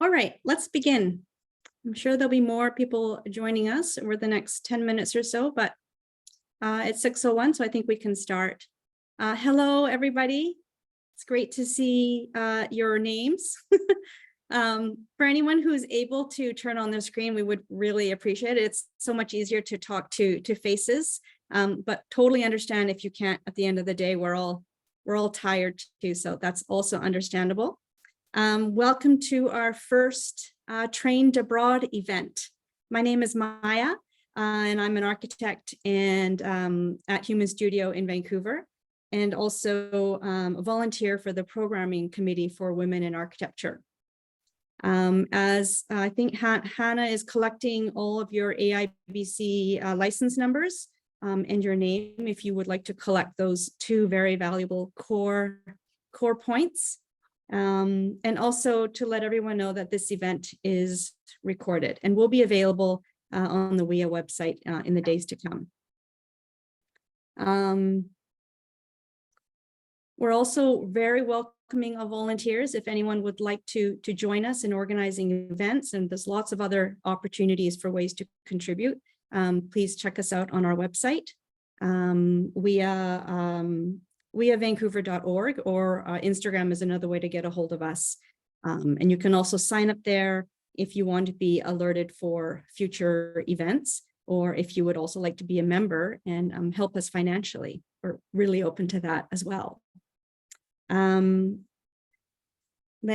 All right, let's begin. I'm sure there'll be more people joining us over the next 10 minutes or so, but it's 6:01, so I think we can start. Hello, everybody. It's great to see your names. For anyone who's able to turn on their screen, we would really appreciate it. It's so much easier to talk to faces, but totally understand if you can't. At the end of the day, we're all tired too, so that's also understandable. Welcome to our first Trained Abroad event. My name is Maya, and I'm an architect and at Human Studio in Vancouver, and also a volunteer for the programming committee for women in architecture. As I think Hannah is collecting all of your AIBC license numbers and your name, if you would like to collect those two very valuable core points. And also to let everyone know that this event is recorded and will be available on the Wia website in the days to come. We're also very welcoming of volunteers if anyone would like to join us in organizing events, and there's lots of other opportunities for ways to contribute. Please check us out on our website, WiaVancouver.org, or Instagram is another way to get a hold of us. And you can also sign up there if you want to be alerted for future events, or if you would also like to be a member and help us financially. We're really open to that as well. Let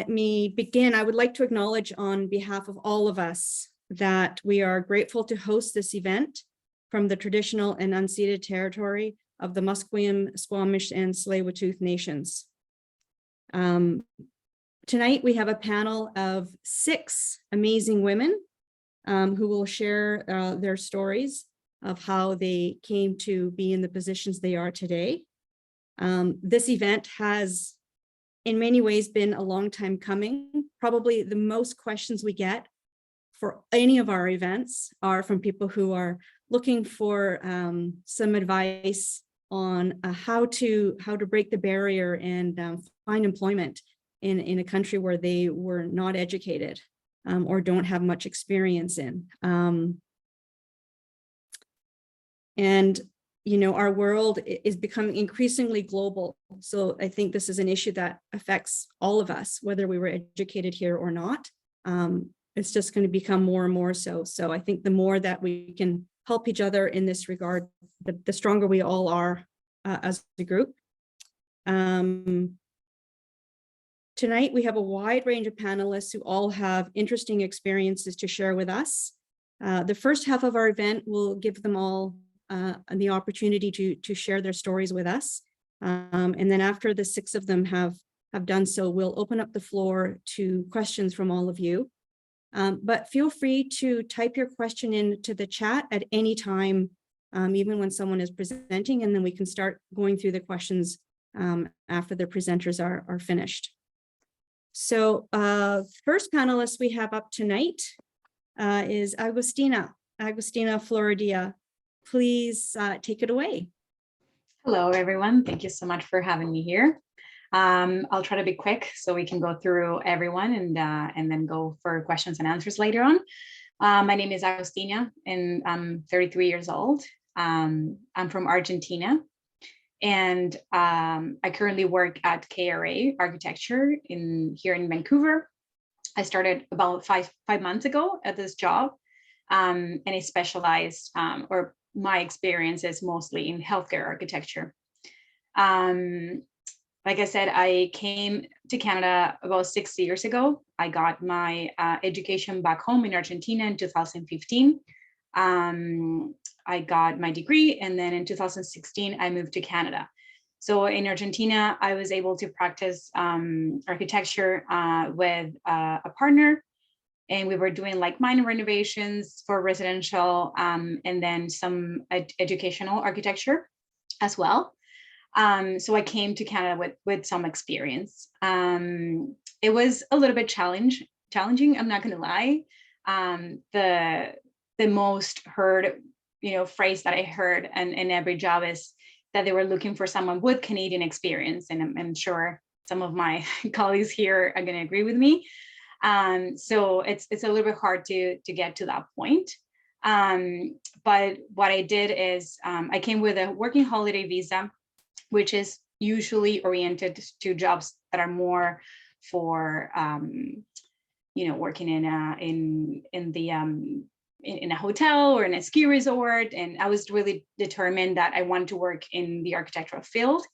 me begin. I would like to acknowledge on behalf of all of us that we are grateful to host this event from the traditional and unceded territory of the Musqueam, Squamish, and Tsleil-Waututh nations. Tonight, we have a panel of 6 amazing women who will share their stories of how they came to be in the positions they are today. This event has, in many ways, been a long time coming. Probably the most questions we get for any of our events are from people who are looking for some advice on how to break the barrier and find employment in a country where they were not educated or don't have much experience in. And you know, our world is becoming increasingly global. So I think this is an issue that affects all of us, whether we were educated here or not. It's just going to become more and more so. So I think the more that we can help each other in this regard, the stronger we all are as a group. Tonight, we have a wide range of panelists who all have interesting experiences to share with us. The first half of our event will give them all the opportunity to share their stories with us. And then after the 6 of them have done so, we'll open up the floor to questions from all of you. But feel free to type your question into the chat at any time, even when someone is presenting, and then we can start going through the questions after the presenters are finished. So first panelist we have up tonight is Agustina Floridia. Please take it away. Hello, everyone. Thank you so much for having me here. I'll try to be quick so we can go through everyone and then go for questions and answers later on. My name is Agustina, and I'm 33 years old. I'm from Argentina, and I currently work at KRA Architecture here in Vancouver. I started about five months ago at this job, and I specialized, or my experience is mostly in healthcare architecture. Like I said, I came to Canada about 6 years ago. I got my education back home in Argentina in 2015. I got my degree, and then in 2016, I moved to Canada. So in Argentina, I was able to practice architecture with a partner, and we were doing like minor renovations for residential and then some educational architecture as well. So I came to Canada with some experience. It was a little bit challenging, I'm not going to lie. The most heard, phrase that I heard in every job is that they were looking for someone with Canadian experience, and I'm sure some of my colleagues here are going to agree with me. So it's a little bit hard to get to that point. But what I did is I came with a working holiday visa, which is usually oriented to jobs that are more for working in a hotel or in a ski resort. And I was really determined that I wanted to work in the architectural field.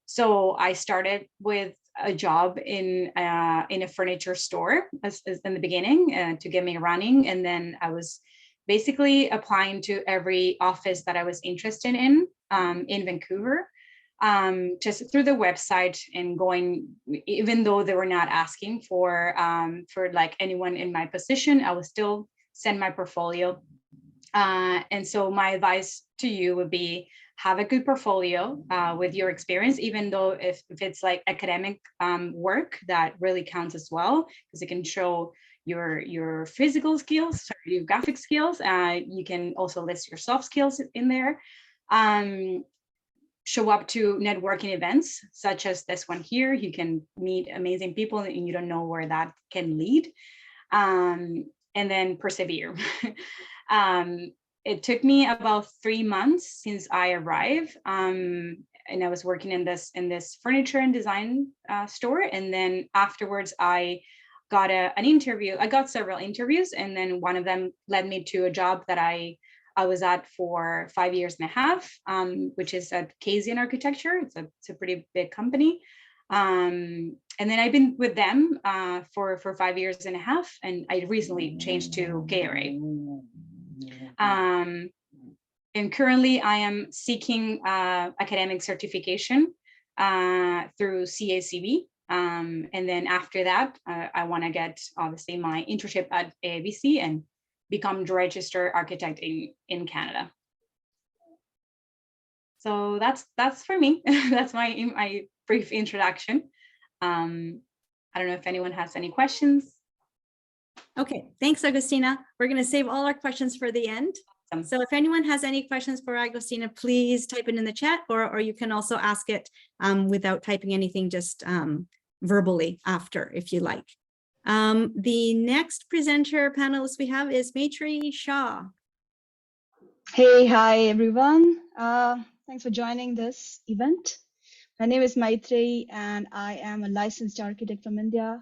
So I started with a job in a furniture store as in the beginning to get me running. And then I was basically applying to every office that I was interested in Vancouver, just through the website, and going, even though they were not asking for like anyone in my position, I would still send my portfolio. And so my advice to you would be, have a good portfolio with your experience, even though if it's like academic work, that really counts as well, because it can show your physical skills, your graphic skills. You can also list your soft skills in there. Show up to networking events such as this one here. You can meet amazing people and you don't know where that can lead. And then persevere. It took me about 3 months since I arrived. And I was working in this furniture and design store. And then afterwards, I got an interview. I got several interviews, and then one of them led me to a job that I was at for 5 years and a half, which is at Kasian Architecture. It's a pretty big company. And then I've been with them for 5 years and a half, and I recently changed to KRA. And currently I am seeking academic certification through CACB. And then after that, I want to get obviously my internship at AABC and become the registered architect in Canada. So that's for me. That's my brief introduction. I don't know if anyone has any questions. Okay, thanks, Agustina. We're going to save all our questions for the end. So if anyone has any questions for Agustina, please type it in the chat, or you can also ask it without typing anything, just verbally after, if you like. The next presenter panelist we have is Maitri Shah. Hey, hi, everyone. Thanks for joining this event. My name is Maitri, and I am a licensed architect from India.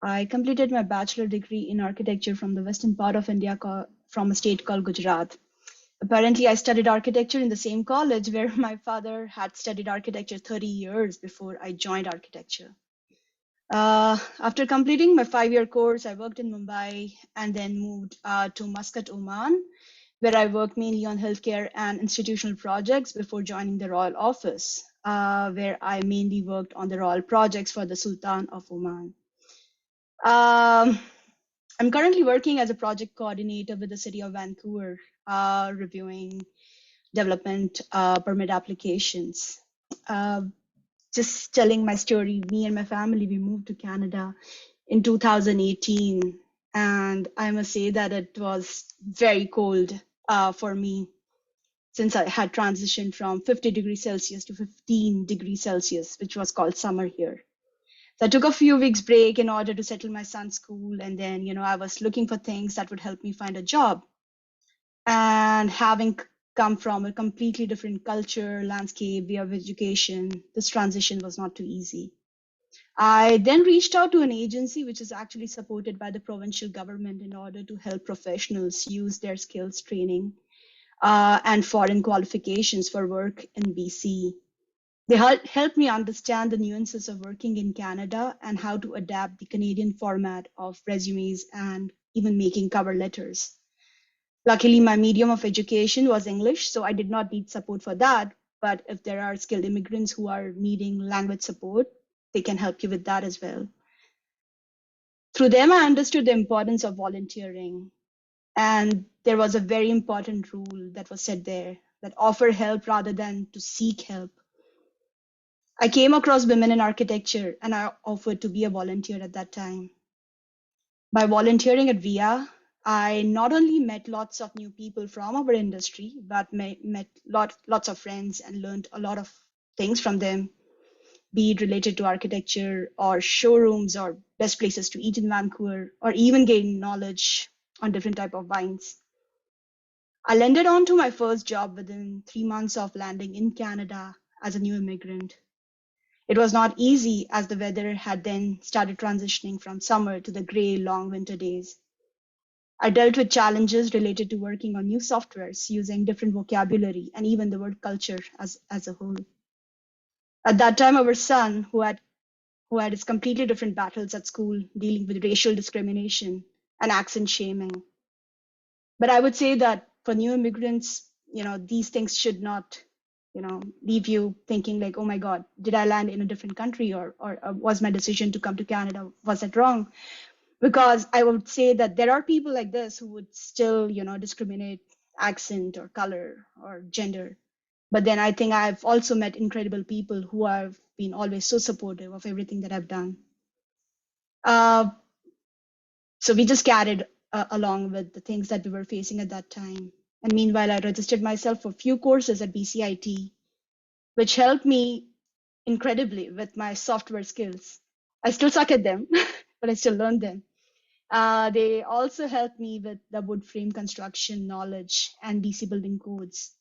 I completed my bachelor degree in architecture from the western part of India, from a state called Gujarat. Apparently, I studied architecture in the same college where my father had studied architecture 30 years before I joined architecture. After completing my 5-year course, I worked in Mumbai and then moved to Muscat, Oman, where I worked mainly on healthcare and institutional projects before joining the Royal Office, where I mainly worked on the royal projects for the Sultan of Oman. I'm currently working as a project coordinator with the city of Vancouver, reviewing development permit applications. Just telling my story, me and my family, we moved to Canada in 2018. And I must say that it was very cold for me, since I had transitioned from 50 degrees Celsius to 15 degrees Celsius, which was called summer here. So I took a few weeks break in order to settle my son's school. And then, I was looking for things that would help me find a job. And having come from a completely different culture, landscape, way of education, this transition was not too easy. I then reached out to an agency which is actually supported by the provincial government in order to help professionals use their skills training and foreign qualifications for work in BC. They helped me understand the nuances of working in Canada and how to adapt the Canadian format of resumes and even making cover letters. Luckily, my medium of education was English, so I did not need support for that. But if there are skilled immigrants who are needing language support, they can help you with that as well. Through them, I understood the importance of volunteering. And there was a very important rule that was said there, that offer help rather than to seek help. I came across women in architecture, and I offered to be a volunteer at that time. By volunteering at Wia, I not only met lots of new people from our industry, but met lots of friends and learned a lot of things from them. be it related to architecture or showrooms or best places to eat in Vancouver, or even gain knowledge on different type of wines. I landed on to my first job within 3 months of landing in Canada as a new immigrant. It was not easy as the weather had then started transitioning from summer to the gray, long winter days. I dealt with challenges related to working on new softwares, using different vocabulary, and even the word culture as a whole. At that time, our son, who had his completely different battles at school, dealing with racial discrimination and accent shaming. But I would say that for new immigrants, these things should not, leave you thinking like, oh my God, did I land in a different country, or was my decision to come to Canada, was it wrong? Because I would say that there are people like this who would still, discriminate accent or color or gender. But then I think I've also met incredible people who have been always so supportive of everything that I've done. So we just carried along with the things that we were facing at that time. And meanwhile, I registered myself for a few courses at BCIT, which helped me incredibly with my software skills. I still suck at them, but I still learned them. They also helped me with the wood frame construction knowledge and DC building codes.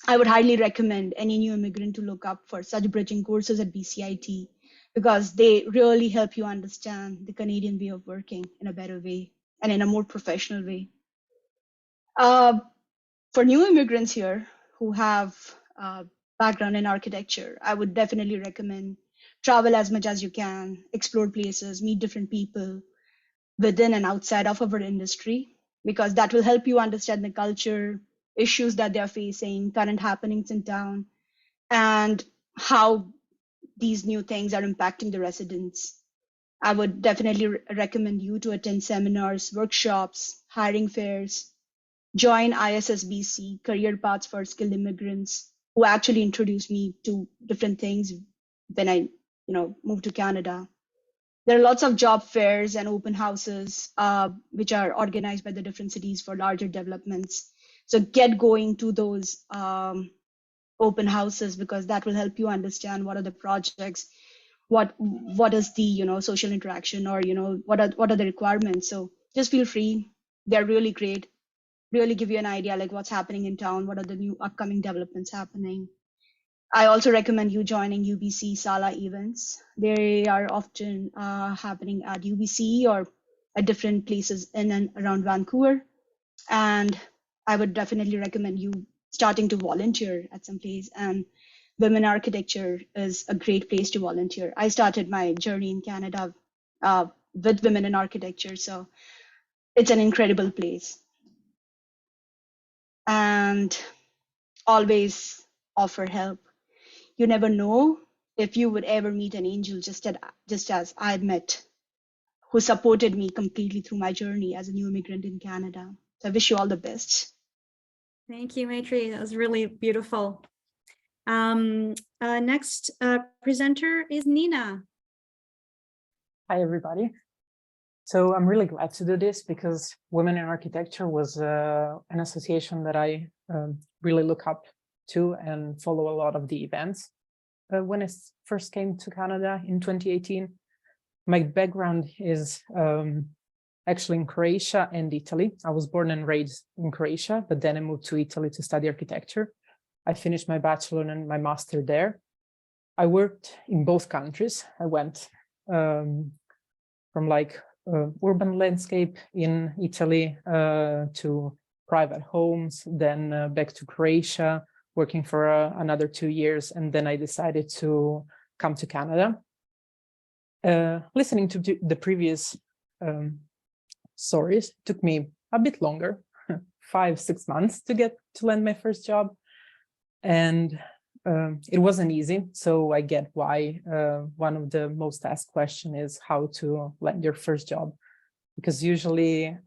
I would highly recommend any new immigrant to look up for such bridging courses at BCIT, because they really help you understand the Canadian way of working in a better way and in a more professional way. For new immigrants here who have a background in architecture, I would definitely recommend travel as much as you can, explore places, meet different people within and outside of our industry, because that will help you understand the culture, issues that they're facing, current happenings in town, and how these new things are impacting the residents. I would definitely recommend you to attend seminars, workshops, hiring fairs, join ISSBC, Career Paths for Skilled Immigrants, who actually introduced me to different things when I, moved to Canada. There are lots of job fairs and open houses, which are organized by the different cities for larger developments. So get going to those open houses, because that will help you understand what are the projects, what is the social interaction, or what are the requirements. So just feel free. They're really great. Really give you an idea like what's happening in town, what are the new upcoming developments happening. I also recommend you joining UBC Sala events. They are often happening at UBC or at different places in and around Vancouver. And I would definitely recommend you starting to volunteer at some place. And Women Architecture is a great place to volunteer. I started my journey in Canada with Women in Architecture. So it's an incredible place. And always offer help. You never know if you would ever meet an angel just as I met, who supported me completely through my journey as a new immigrant in Canada. So I wish you all the best. Thank you, Maitri. That was really beautiful. Next presenter is Nina. Hi, everybody. So I'm really glad to do this, because Women in Architecture was an association that I really look up to and follow a lot of the events. When I first came to Canada in 2018, my background is actually in Croatia and Italy. I was born and raised in Croatia, but then I moved to Italy to study architecture. I finished my bachelor and my master there. I worked in both countries. I went from urban landscape in Italy to private homes, then back to Croatia, working for another 2 years. And then I decided to come to Canada. Listening to the previous stories took me a bit longer, 5-6 months to land my first job. And it wasn't easy. So I get why one of the most asked questions is how to land your first job. Because usually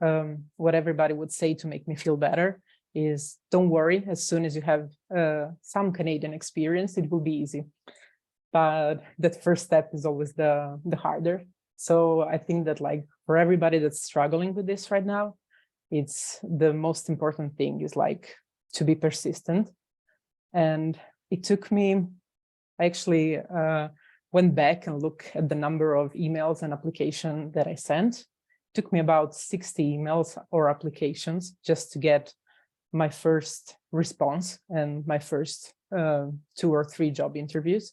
what everybody would say to make me feel better is, don't worry, as soon as you have some Canadian experience, it will be easy. But that first step is always the harder. So I think that for everybody that's struggling with this right now, it's the most important thing is to be persistent. And it took me I actually went back and looked at the number of emails and applications that I sent. It took me about 60 emails or applications just to get my first response and my first 2 or 3 job interviews.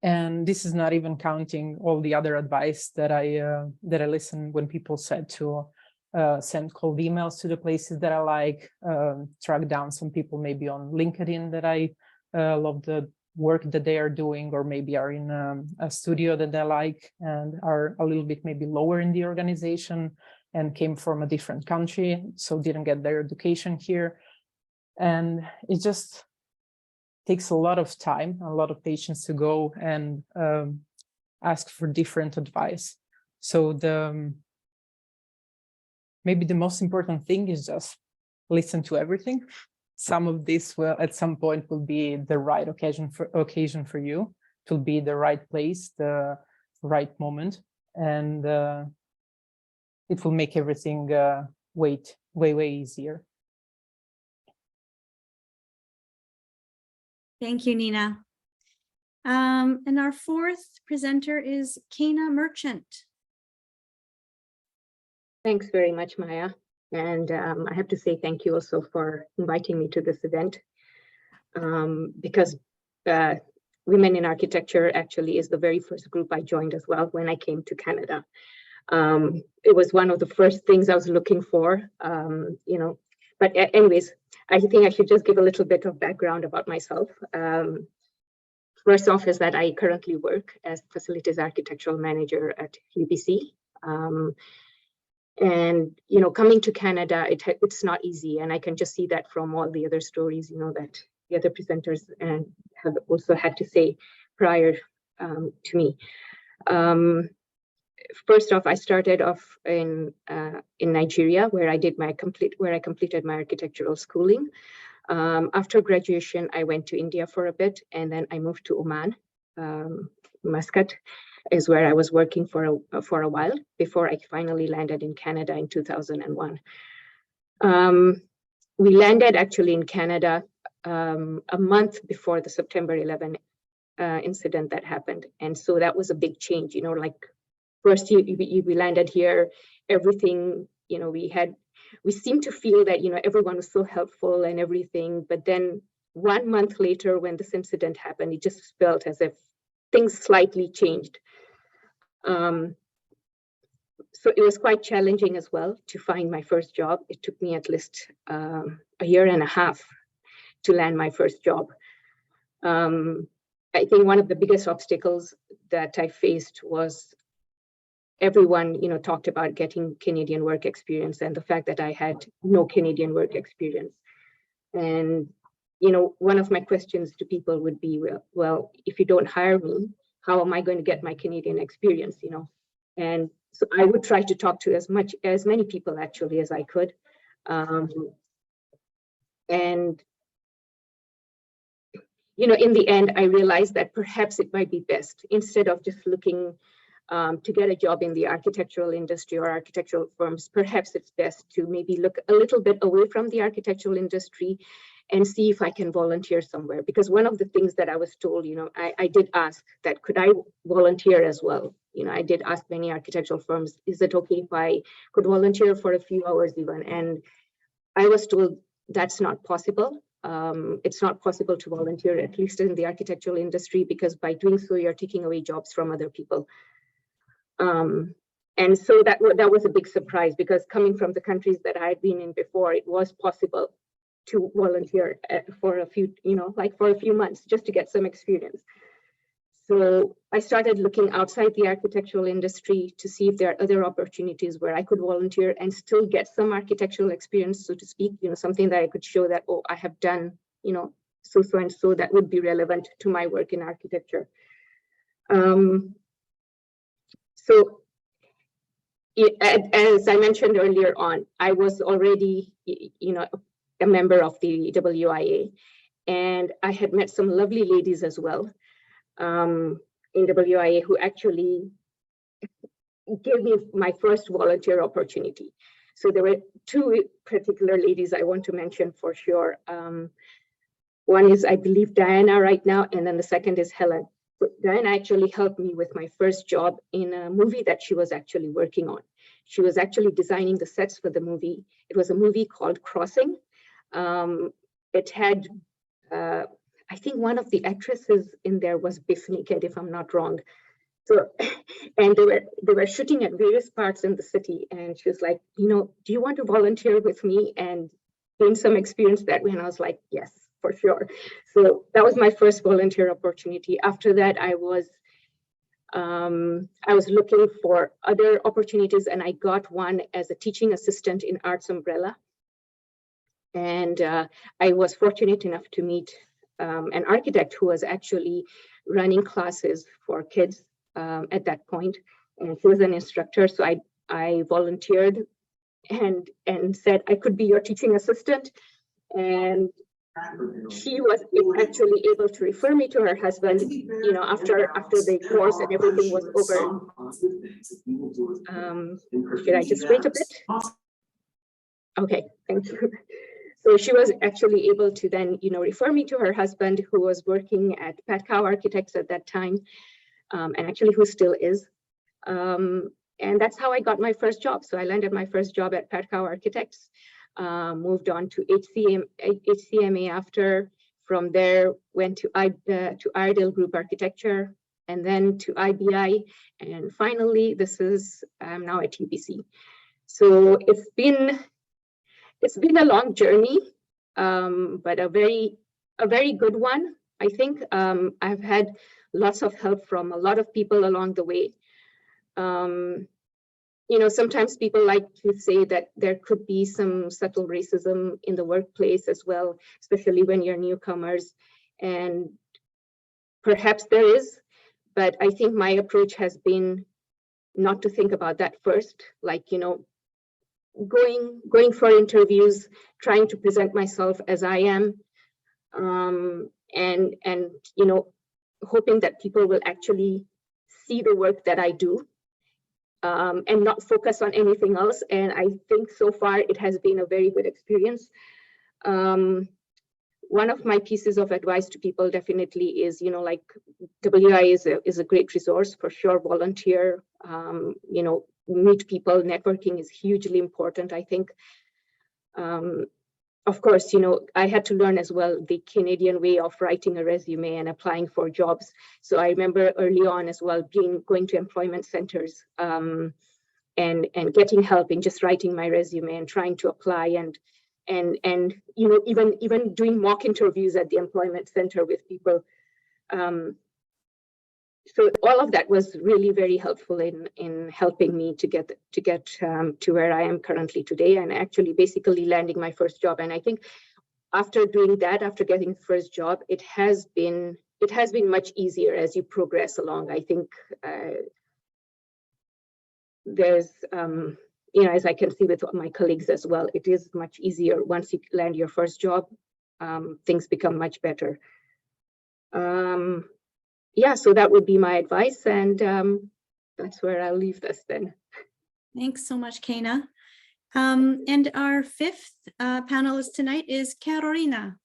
And this is not even counting all the other advice that I listened when people said to send cold emails to the places that I like, track down some people maybe on LinkedIn that I love the work that they are doing, or maybe are in a studio that I like and are a little bit maybe lower in the organization and came from a different country, so didn't get their education here. And it just takes a lot of time, a lot of patience to go and ask for different advice. So maybe the most important thing is just listen to everything. Some of this will at some point will be the right occasion for you. It will be the right place, the right moment, and it will make everything way easier. Thank you, Nina. And our fourth presenter is Kana Merchant. Thanks very much, Maya. And I have to say thank you also for inviting me to this event, because Women in Architecture actually is the very first group I joined as well when I came to Canada. It was one of the first things I was looking for, but anyways, I think I should just give a little bit of background about myself. First off is that I currently work as Facilities Architectural Manager at UBC. And, coming to Canada, it's not easy. And I can just see that from all the other stories, that the other presenters have also had to say prior to me. First off, I started off in Nigeria, where I completed my architectural schooling. After graduation, I went to India for a bit, and then I moved to Oman. Muscat is where I was working for a while before I finally landed in Canada in 2001. We landed actually in Canada a month before the September 11 incident that happened, and so that was a big change. First we landed here, everything, we seemed to feel that, everyone was so helpful and everything. But then 1 month later, when this incident happened, it just felt as if things slightly changed. So it was quite challenging as well to find my first job. It took me at least a year and a half to land my first job. I think one of the biggest obstacles that I faced was everyone, talked about getting Canadian work experience, and the fact that I had no Canadian work experience. And, one of my questions to people would be, well, if you don't hire me, how am I going to get my Canadian experience, And so I would try to talk to as many people actually as I could. And, in the end, I realized that perhaps it might be best, instead of just looking to get a job in the architectural industry or architectural firms, perhaps it's best to maybe look a little bit away from the architectural industry and see if I can volunteer somewhere. Because one of the things that I was told, I did ask that, could I volunteer as well? I did ask many architectural firms, is it okay if I could volunteer for a few hours even? And I was told that's not possible. It's not possible to volunteer, at least in the architectural industry, because by doing so, you're taking away jobs from other people. And so that was a big surprise, because coming from the countries that I had been in before, it was possible to volunteer for a few, for a few months, just to get some experience. So I started looking outside the architectural industry to see if there are other opportunities where I could volunteer and still get some architectural experience, so to speak, something that I could show that, oh, I have done, so and so that would be relevant to my work in architecture. So as I mentioned earlier on, I was already, a member of the WIA, and I had met some lovely ladies as well in WIA who actually gave me my first volunteer opportunity. So there were two particular ladies I want to mention for sure. One is, I believe, Diana right now, and then the second is Helen. So Diana actually helped me with my first job in a movie that she was actually working on. She was actually designing the sets for the movie. It was a movie called Crossing. It had, I think one of the actresses in there was Biff Naked, if I'm not wrong. So, and they were shooting at various parts in the city, and she was like, you know, do you want to volunteer with me and gain some experience that way? And I was like, yes, for sure. So that was my first volunteer opportunity. After that, I was looking for other opportunities, and I got one as a teaching assistant in Arts Umbrella. And I was fortunate enough to meet an architect who was actually running classes for kids at that point. And she was an instructor. So I volunteered and said I could be your teaching assistant. And she was actually able to refer me to her husband, you know, after the course and everything was over. Should I just wait a bit? Okay, thank you. So she was actually able to then, you know, refer me to her husband, who was working at Pat Cow Architects at that time, and actually who still is. And that's how I got my first job. So I landed my first job at Pat Cow Architects, moved on to HCMA after. From there, went to Iredale Group Architecture, and then to IBI. And finally, I'm now at UBC. So it's been a long journey, but a very good one. I think I've had lots of help from a lot of people along the way. You know, sometimes people like to say that there could be some subtle racism in the workplace as well, especially when you're newcomers. And perhaps there is, but I think my approach has been not to think about that first, like, you know, going for interviews, trying to present myself as I am, and you know, hoping that people will actually see the work that I do, and not focus on anything else. And I think so far it has been a very good experience. One of my pieces of advice to people definitely is, you know, like WI is a great resource for sure. Volunteer, you know, meet people. Networking is hugely important, I think. Of course, you know, I had to learn as well the Canadian way of writing a resume and applying for jobs. So I remember early on as well going to employment centers and getting help in just writing my resume and trying to apply and you know, even doing mock interviews at the employment center with people. So all of that was really very helpful in helping me to get to where I am currently today, and actually basically landing my first job. And I think after doing that, after getting the first job, it has been much easier as you progress along. I think there's you know, as I can see with my colleagues as well, it is much easier once you land your first job. Things become much better. Yeah, so that would be my advice, and that's where I'll leave this then. Thanks so much, Keina. And our fifth panelist tonight is Carolina.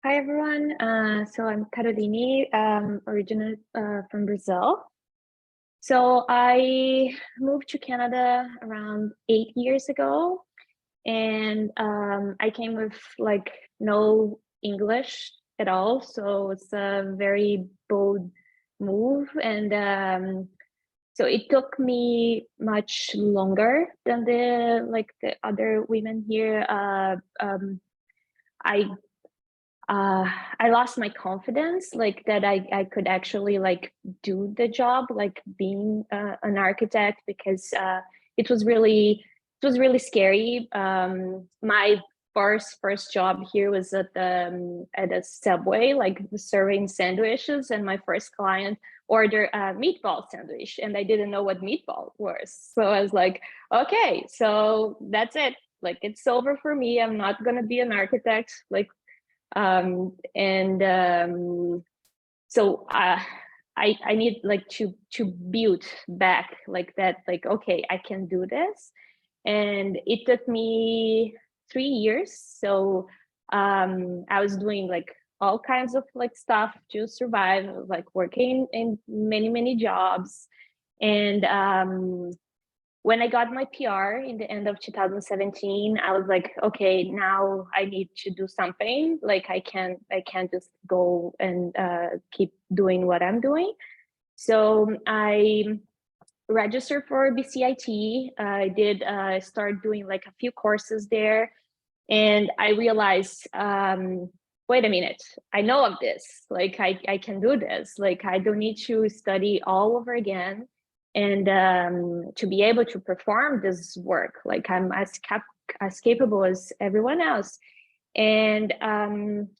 Hi, everyone. So I'm Caroline, originally from Brazil. So I moved to Canada around 8 years ago, and I came with like no English at all. So it's a very bold move, and so it took me much longer than the other women here. I lost my confidence, like that I could actually like do the job, like being an architect, because it was really scary. My first job here was at a Subway, like serving sandwiches, and my first client ordered a meatball sandwich, and I didn't know what meatball was. So I was like, okay, so that's it. Like, it's over for me. I'm not gonna be an architect. Like, so I need like to build back like that, like, okay, I can do this. And it took me 3 years. So I was doing like all kinds of like stuff to survive, like working in many jobs. And when I got my PR in the end of 2017, I was like, okay, now I need to do something. Like I can't just go and keep doing what I'm doing. So I registered for BCIT. I did start doing like a few courses there, and I realized, wait a minute, I know of this. Like I can do this. Like I don't need to study all over again. And to be able to perform this work, like I'm as capable as everyone else. And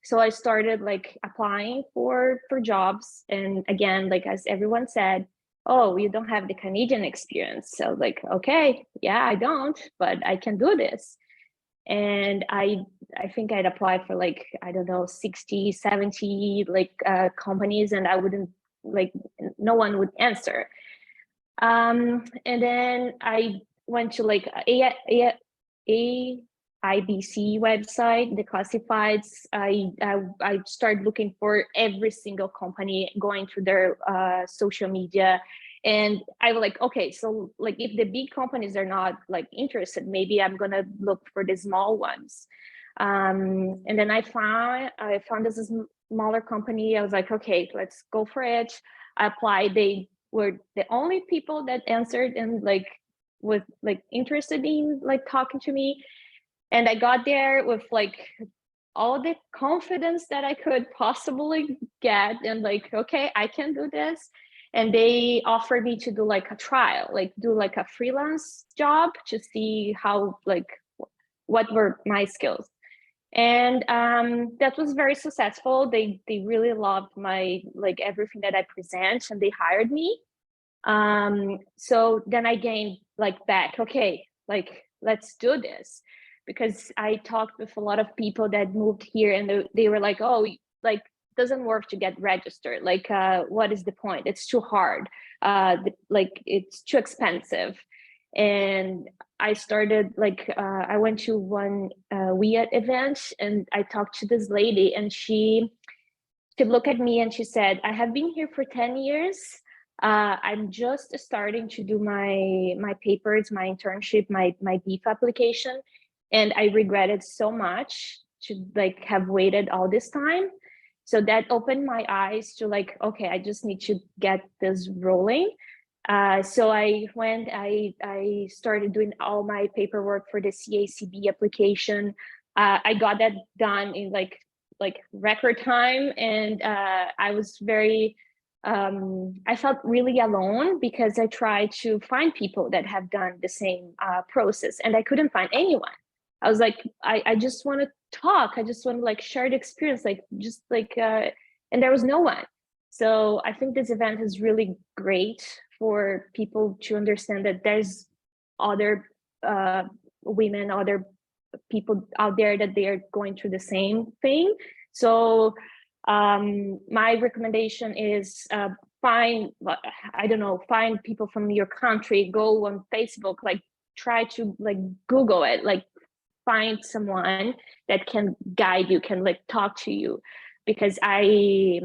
so I started like applying for jobs. And again, like as everyone said, oh, you don't have the Canadian experience. So like, okay, yeah, I don't, but I can do this. And I think I'd apply for like, I don't know, 60, 70 like companies, and I wouldn't, like, no one would answer. And then I went to like IBC website, the classifieds. I started looking for every single company, going through their social media. And I was like, okay, so like if the big companies are not like interested, maybe I'm gonna look for the small ones. And then I found this smaller company. I was like, okay, let's go for it. I applied. They were the only people that answered and like was like interested in like talking to me. And I got there with like all the confidence that I could possibly get, and like, okay, I can do this. And they offered me to do like a trial, like do like a freelance job to see how, like, what were my skills. And that was very successful. They really loved my, like, everything that I present, and they hired me. So then I gained like back, okay, like, let's do this. Because I talked with a lot of people that moved here, and they were like, oh, like, doesn't work to get registered. Like, what is the point? It's too hard. Like, it's too expensive. And I started like, I went to one Wia event, and I talked to this lady, and she looked at me and she said, I have been here for 10 years. I'm just starting to do my papers, my internship, my BEEF application. And I regret it so much to like have waited all this time. So that opened my eyes to like, okay, I just need to get this rolling. So I went, I started doing all my paperwork for the CACB application. I got that done in like record time. And I was very, I felt really alone, because I tried to find people that have done the same process, and I couldn't find anyone. I was like, I just want to talk. I just want to like share the experience, like just like, and there was no one. So I think this event is really great for people to understand that there's other women, other people out there that they are going through the same thing. So my recommendation is find people from your country, go on Facebook, like try to like Google it, like find someone that can guide you, can like talk to you, because I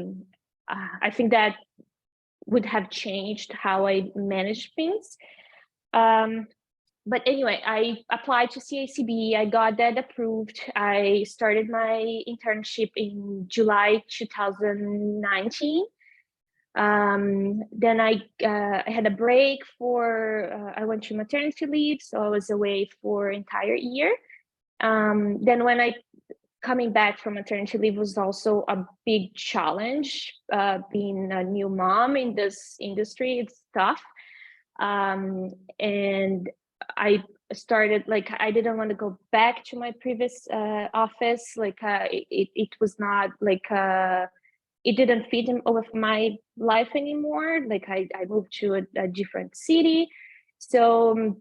think that would have changed how I manage things. But anyway, I applied to CACB. I got that approved. I started my internship in July 2019. Then I had a break for, I went to maternity leave, so I was away for an entire year. Then when I coming back from maternity leave was also a big challenge. Being a new mom in this industry, it's tough. And I started, like, I didn't want to go back to my previous office. Like, it was not like, it didn't fit in with my life anymore. Like, I moved to a different city. So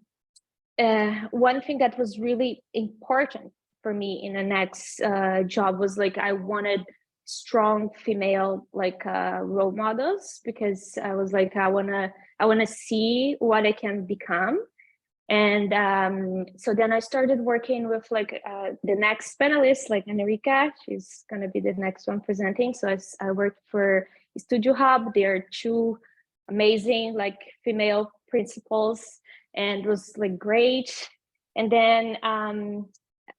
one thing that was really important for me in the next job was like, I wanted strong female like role models, because I was like, I wanna see what I can become. And so then I started working with like the next panelist, like Annerieke. She's going to be the next one presenting. So I worked for studioHuB. There are two amazing like female principals, and it was like great. And then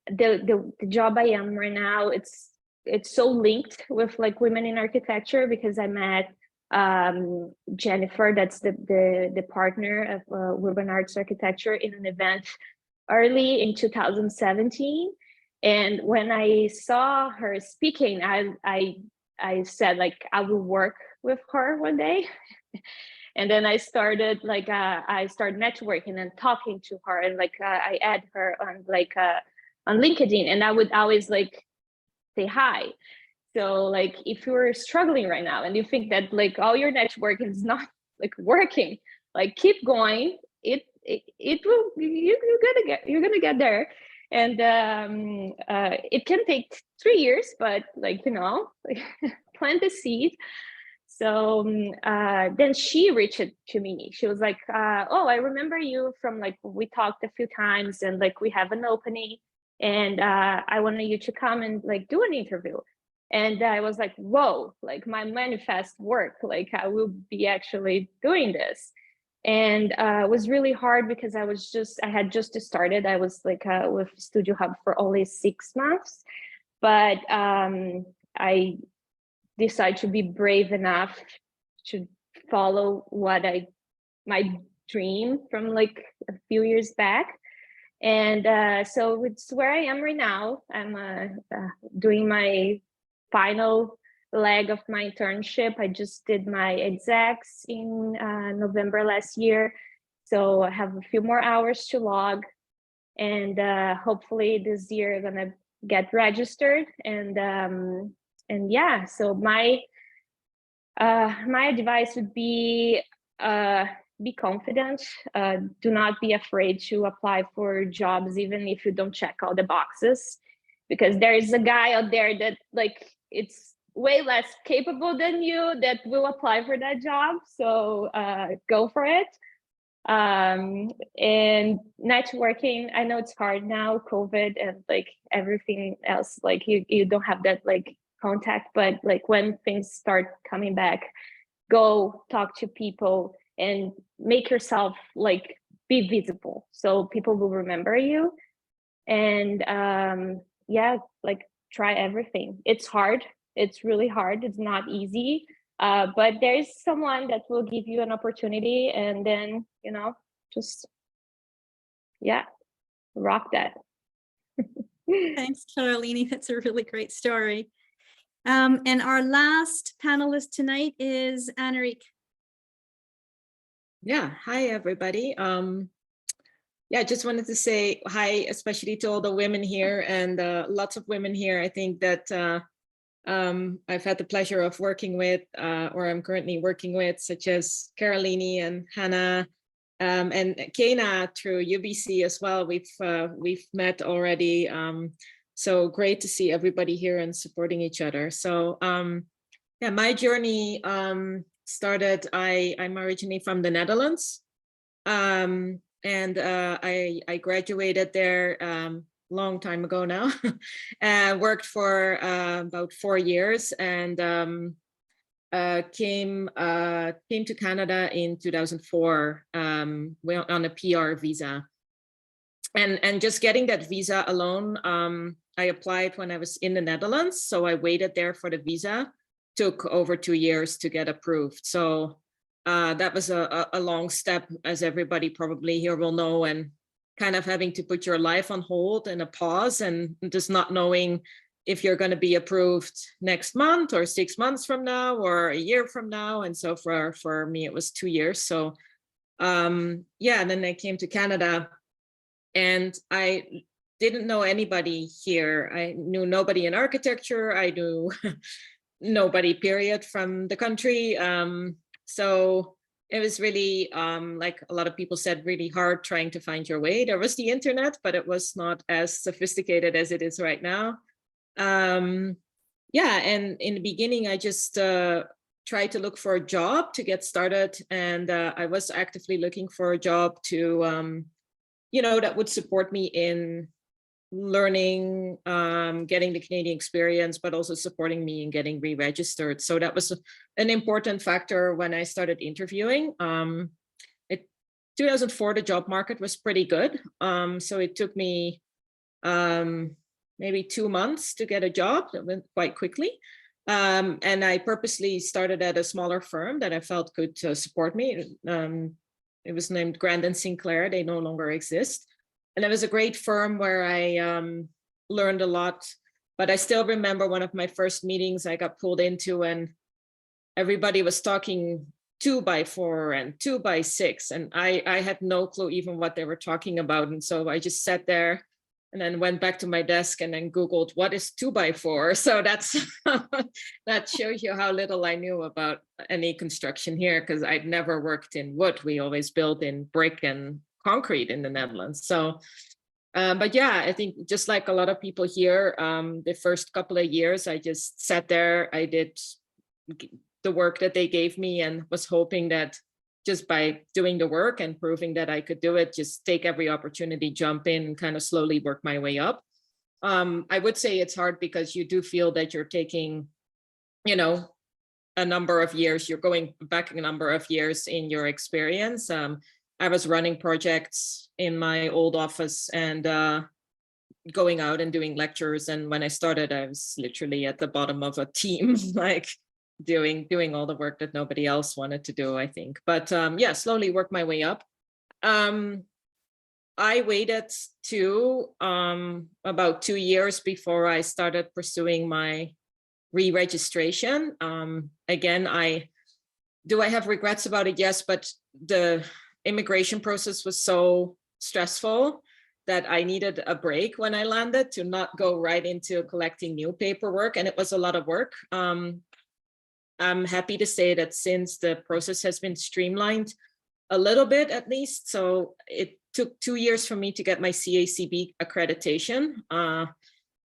the job I am right now, it's so linked with like women in architecture, because I met Jennifer, that's the partner of Urban Arts Architecture, in an event early in 2017. And when I saw her speaking, I said like I will work with her one day. And then I started like I started networking and talking to her, and like I add her on like on LinkedIn, and I would always like say hi. So like if you're struggling right now and you think that like all your network is not like working, like keep going. It will, you're gonna get there. And it can take 3 years, but like, you know, like plant the seed. So then she reached to me. She was like, oh, I remember you from like, we talked a few times, and like we have an opening, and I wanted you to come and like do an interview. And I was like, whoa, like my manifest work, like I will be actually doing this. And it was really hard because I had just started. I was like with studioHuB for only 6 months, but I decided to be brave enough to follow my dream from like a few years back. And so it's where I am right now. I'm doing my final leg of my internship. I just did my execs in November last year. So I have a few more hours to log, and hopefully this year I'm gonna get registered. And yeah, so my advice would be confident. Do not be afraid to apply for jobs, even if you don't check all the boxes, because there is a guy out there that like it's way less capable than you that will apply for that job. So go for it. And networking, I know it's hard now, COVID and like everything else, like you don't have that like contact, but like when things start coming back, go talk to people and make yourself like be visible so people will remember you. And yeah, like try everything. It's hard. It's really hard. It's not easy. But there's someone that will give you an opportunity, and then, you know, just, yeah, rock that. Thanks, Caroline. That's a really great story. And our last panelist tonight is Annerieke. Yeah, hi everybody. Yeah, I just wanted to say hi, especially to all the women here, and lots of women here. I think that I've had the pleasure of working with, or I'm currently working with, such as Caroline and Hannah, and Kena through UBC as well. We've met already. So great to see everybody here and supporting each other. So yeah, my journey started, I'm originally from the Netherlands. And I graduated there long time ago now. Worked for about 4 years, and came to Canada in 2004 on a PR visa. And just getting that visa alone, I applied when I was in the Netherlands. So I waited there for the visa. Took over 2 years to get approved. So that was a long step, as everybody probably here will know, and kind of having to put your life on hold and a pause, and just not knowing if you're going to be approved next month or 6 months from now or a year from now. And so for me, it was 2 years. So yeah, and then I came to Canada, and I didn't know anybody here. I knew nobody in architecture. I knew nobody, period, from the country. So it was really, like a lot of people said, really hard trying to find your way. There was the internet, but it was not as sophisticated as it is right now. Yeah, and in the beginning, I just tried to look for a job to get started. And I was actively looking for a job to that would support me in learning, getting the Canadian experience, but also supporting me in getting re-registered. So that was an important factor when I started interviewing. 2004, the job market was pretty good. So it took me maybe 2 months to get a job. That went quite quickly. And I purposely started at a smaller firm that I felt could support me. It was named Grandin Sinclair. They no longer exist. And it was a great firm where I learned a lot. But I still remember one of my first meetings I got pulled into, and everybody was talking 2x4 and 2x6. And I had no clue even what they were talking about. And so I just sat there and then went back to my desk and then Googled what is 2x4. So that shows you how little I knew about any construction here, because I'd never worked in wood. We always built in brick and concrete in the Netherlands. So, but yeah, I think just like a lot of people here, the first couple of years, I just sat there, I did the work that they gave me and was hoping that just by doing the work and proving that I could do it, just take every opportunity, jump in, and kind of slowly work my way up. I would say it's hard because you do feel that you're taking, a number of years, you're going back a number of years in your experience. I was running projects in my old office and going out and doing lectures. And when I started, I was literally at the bottom of a team, like doing all the work that nobody else wanted to do, I think. But yeah, slowly work my way up. I waited to about 2 years before I started pursuing my re-registration. Again, I have regrets about it? Yes, but the immigration process was so stressful that I needed a break when I landed to not go right into collecting new paperwork. And it was a lot of work. I'm happy to say that since the process has been streamlined a little bit, at least. So it took 2 years for me to get my CACB accreditation,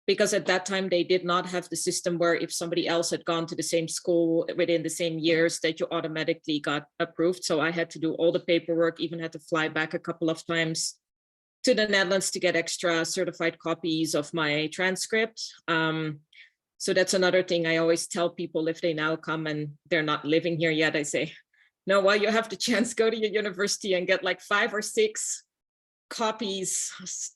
because at that time they did not have the system where if somebody else had gone to the same school within the same years that you automatically got approved. So I had to do all the paperwork, even had to fly back a couple of times to the Netherlands to get extra certified copies of my transcript. So that's another thing I always tell people if they now come and they're not living here yet. I say, no, well, you have the chance, go to your university and get like 5 or 6 copies,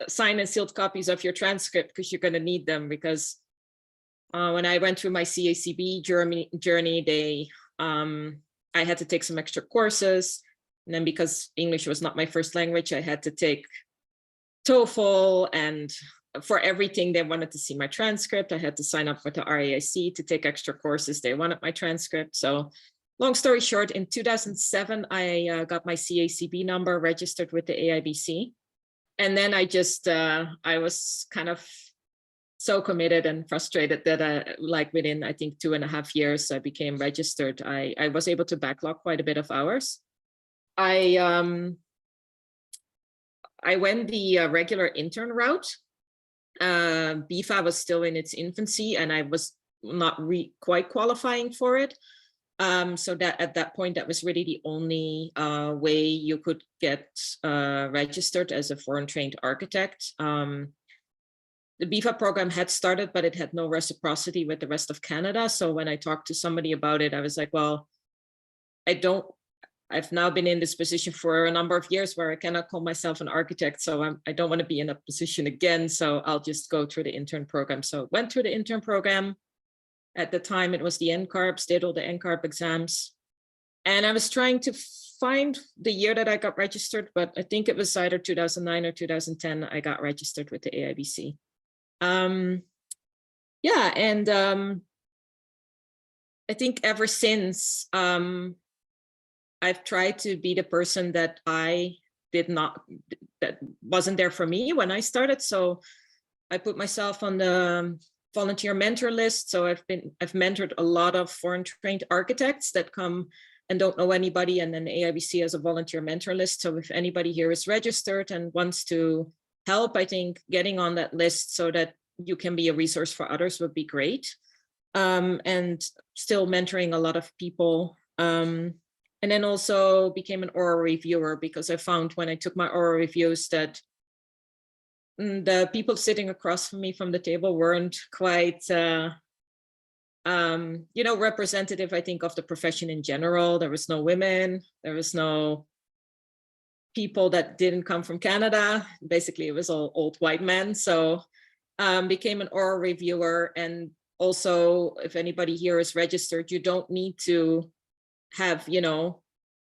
signed and sealed copies of your transcript, because you're going to need them. Because when I went through my CACB journey, I had to take some extra courses. And then because English was not my first language, I had to take TOEFL, and for everything they wanted to see my transcript. I had to sign up with the RAIC to take extra courses. They wanted my transcript. So long story short, in 2007, I got my CACB number, registered with the AIBC. And then I was kind of so committed and frustrated that within, I think, 2.5 years, I became registered. I was able to backlog quite a bit of hours. I went the regular intern route. BIFA was still in its infancy and I was not quite qualifying for it. So that at that point, that was really the only way you could get registered as a foreign trained architect. The BIFA program had started, but it had no reciprocity with the rest of Canada. So when I talked to somebody about it, I was like, well, I've now been in this position for a number of years where I cannot call myself an architect. So I don't want to be in a position again. So I'll just go through the intern program. So went through the intern program. At the time, it was the NCARBs, did all the NCARB exams. And I was trying to find the year that I got registered, but I think it was either 2009 or 2010, I got registered with the AIBC. Yeah, and I think ever since, I've tried to be the person that that wasn't there for me when I started. So I put myself on the volunteer mentor list. So I've mentored a lot of foreign trained architects that come and don't know anybody. And then the AIBC has a volunteer mentor list. So if anybody here is registered and wants to help, I think getting on that list so that you can be a resource for others would be great. And still mentoring a lot of people. And then also became an oral reviewer, because I found when I took my oral reviews that the people sitting across from me from the table weren't quite, representative, I think, of the profession in general. There was no women, there was no people that didn't come from Canada. Basically, it was all old white men. So became an oral reviewer. And also, if anybody here is registered, you don't need to have,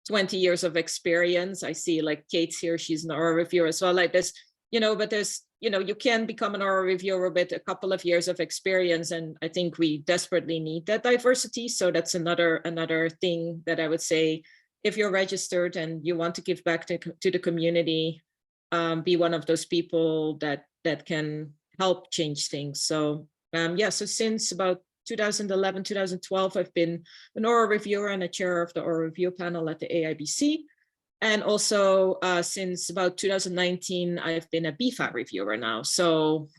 20 years of experience. I see like Kate's here, she's an oral reviewer as well. Like this, but there's, you can become an oral reviewer with a couple of years of experience. And I think we desperately need that diversity. So that's another thing that I would say, if you're registered and you want to give back to the community, be one of those people that can help change things. So so since about 2011, 2012, I've been an oral reviewer and a chair of the oral review panel at the AIBC. And also since about 2019, I've been a BFAT reviewer now. So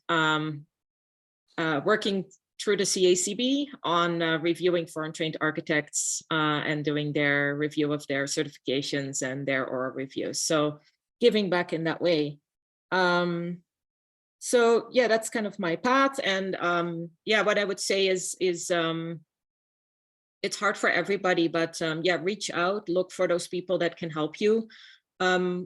working through the CACB on reviewing foreign trained architects and doing their review of their certifications and their oral reviews. So giving back in that way. So yeah, that's kind of my path. And what I would say is it's hard for everybody, but reach out, look for those people that can help you. I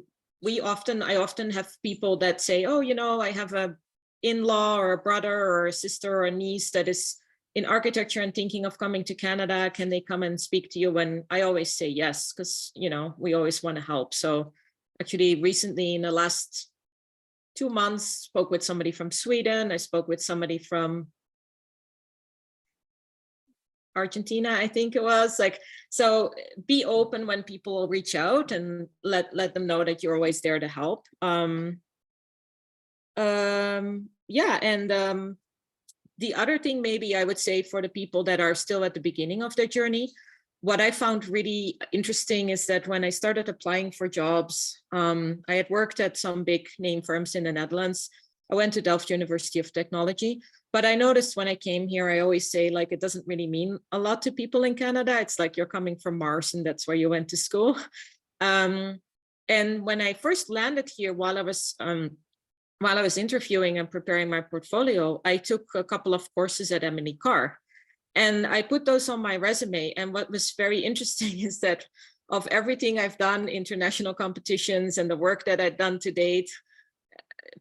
often have people that say, oh, I have a in-law or a brother or a sister or a niece that is in architecture and thinking of coming to Canada. Can they come and speak to you? And I always say yes, because, we always want to help. So actually recently in the last 2 months, spoke with somebody from Sweden. I spoke with somebody from Argentina, I think it was. So be open when people reach out and let them know that you're always there to help. The other thing maybe I would say for the people that are still at the beginning of their journey, what I found really interesting is that when I started applying for jobs, I had worked at some big name firms in the Netherlands. I went to Delft University of Technology, but I noticed when I came here, I always say like, it doesn't really mean a lot to people in Canada. It's like you're coming from Mars and that's where you went to school. And when I first landed here, while I was interviewing and preparing my portfolio, I took a couple of courses at Emily Carr. And I put those on my resume. And what was very interesting is that of everything I've done, international competitions and the work that I've done to date,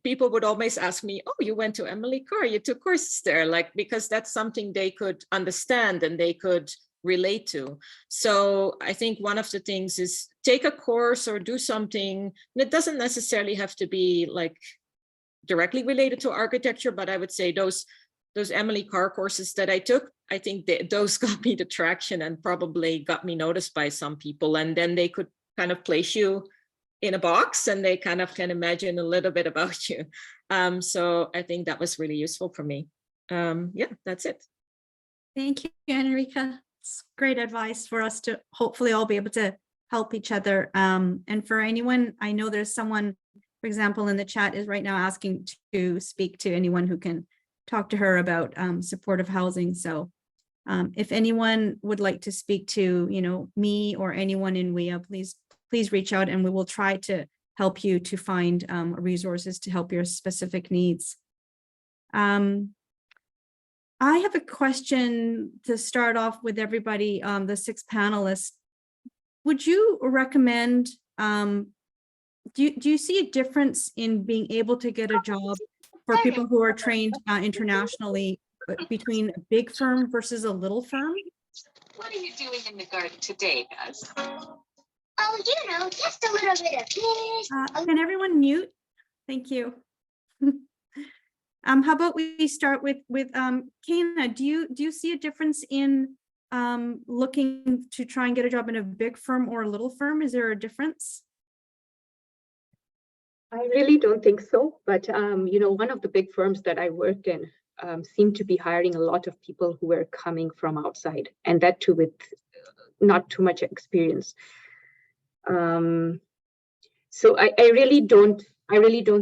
people would always ask me, oh, you went to Emily Carr, you took courses there, because that's something they could understand and they could relate to. So I think one of the things is take a course or do something. And it doesn't necessarily have to be directly related to architecture, but I would say those Emily Carr courses that I took, I think those got me the traction and probably got me noticed by some people. And then they could kind of place you in a box and they kind of can imagine a little bit about you. So I think that was really useful for me. That's it. Thank you, Annerieke. It's great advice for us to hopefully all be able to help each other. And for anyone, I know there's someone, for example, in the chat is right now asking to speak to anyone who can talk to her about supportive housing. So if anyone would like to speak to, me or anyone in Wia, please reach out and we will try to help you to find resources to help your specific needs. I have a question to start off with everybody, the 6 panelists. Would you recommend, do you see a difference in being able to get a job for people who are trained internationally between a big firm versus a little firm? What are you doing in the garden today, Buzz? Oh, just a little bit of this. Can everyone mute? Thank you. How about we start with Kana? Do you see a difference in looking to try and get a job in a big firm or a little firm? Is there a difference? I really don't think so, but one of the big firms that I worked in seemed to be hiring a lot of people who were coming from outside, and that too with not too much experience. So I really don't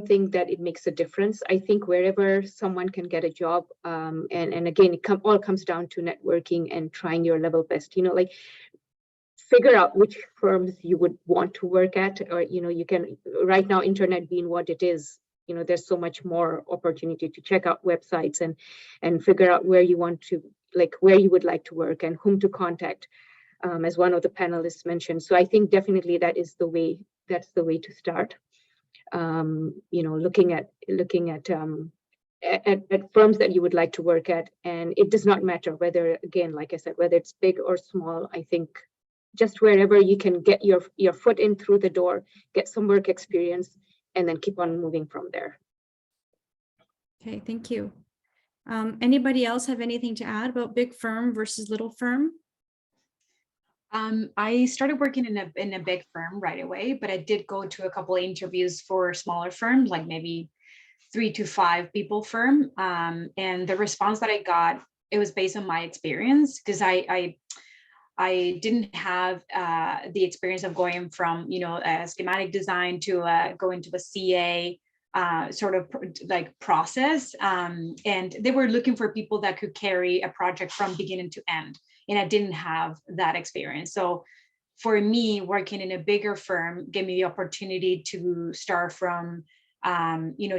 think that it makes a difference. I think wherever someone can get a job, and again, all comes down to networking and trying your level best. Figure out which firms you would want to work at, or you can, right now internet being what it is, there's so much more opportunity to check out websites and figure out where you want to, where you would like to work and whom to contact, as one of the panelists mentioned. So I think definitely that's the way to start. Looking at firms that you would like to work at, and it does not matter whether, again, like I said, whether it's big or small. I think just wherever you can get your foot in through the door, get some work experience, and then keep on moving from there. Okay, thank you. Anybody else have anything to add about big firm versus little firm? I started working in a big firm right away, but I did go to a couple of interviews for smaller firms, like maybe 3 to 5 people firm. And the response that I got, it was based on my experience, because I didn't have the experience of going from, a schematic design to going to a CA sort of process. And they were looking for people that could carry a project from beginning to end. And I didn't have that experience. So for me, working in a bigger firm gave me the opportunity to start from,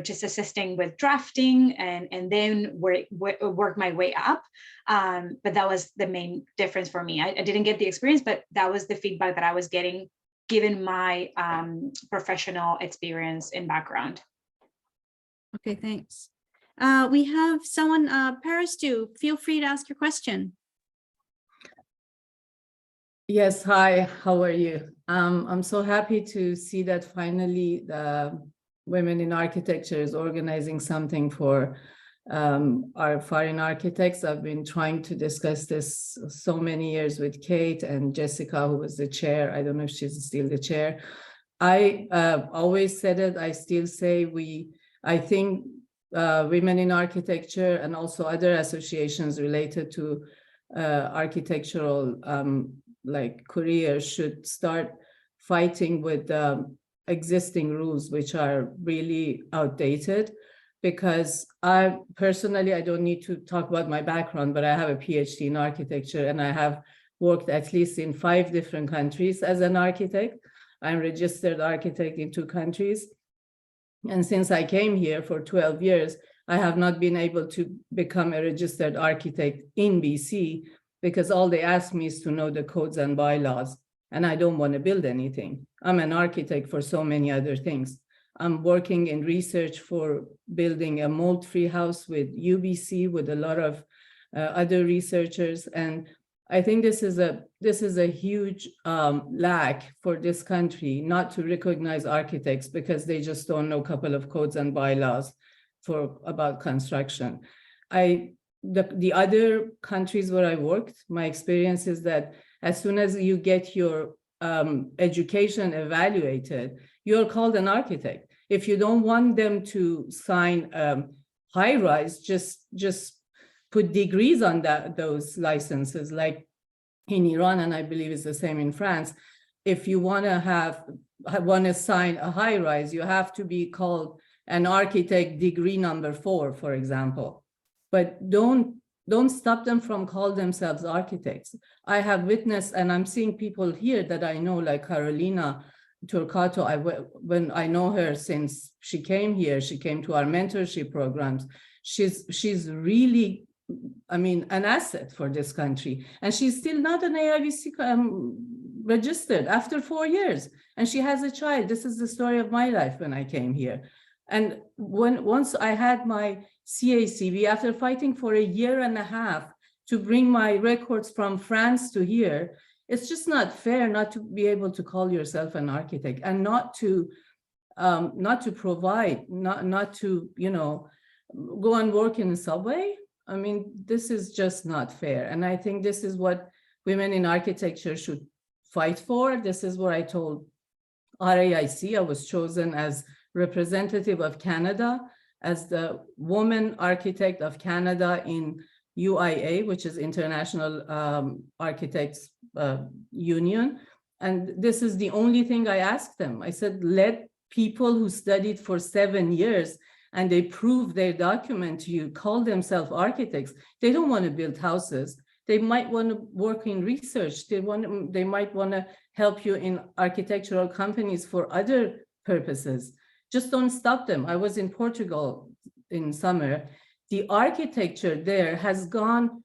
just assisting with drafting and then work my way up. But that was the main difference for me. I didn't get the experience, but that was the feedback that I was getting given my professional experience and background. Okay, thanks. We have someone, Paris-Du, feel free to ask your question. Yes, hi, how are you? I'm so happy to see that finally the Women in Architecture is organizing something for our foreign architects. I've been trying to discuss this so many years with Kate and Jessica, who was the chair. I don't know if she's still the chair. I always said it, I still say I think Women in Architecture and also other associations related to architectural careers should start fighting with existing rules, which are really outdated. Because I don't need to talk about my background, but I have a PhD in architecture and I have worked at least in 5 different countries as an architect. I'm registered architect in 2 countries. And since I came here for 12 years, I have not been able to become a registered architect in BC because all they ask me is to know the codes and bylaws, and I don't want to build anything. I'm an architect for so many other things. I'm working in research for building a mold-free house with UBC, with a lot of other researchers. And I think this is a huge lack for this country, not to recognize architects because they just don't know a couple of codes and bylaws about construction. The other countries where I worked, my experience is that as soon as you get your education evaluated, you're called an architect. If you don't want them to sign high rise, just put degrees on those licenses, like in Iran, and I believe it's the same in France. If you want to sign a high rise, you have to be called an architect degree number 4, for example. But don't stop them from calling themselves architects. I have witnessed, and I'm seeing people here that I know, like Carolina Turcato. When I know her since she came here, she came to our mentorship programs. She's really, an asset for this country. And she's still not an AIBC registered after 4 years. And she has a child. This is the story of my life when I came here. And once I had my CACV, after fighting for 1.5 years to bring my records from France to here, it's just not fair not to be able to call yourself an architect and not to provide, not to, go and work in a subway. This is just not fair. And I think this is what Women in Architecture should fight for. This is what I told RAIC. I was chosen as representative of Canada, as the woman architect of Canada in UIA, which is International Architects Union. And this is the only thing I asked them. I said, let people who studied for 7 years and they prove their document to you, call themselves architects. They don't want to build houses. They might want to work in research. They might want to help you in architectural companies for other purposes. just don't stop them. I was in Portugal in summer. The architecture there has gone,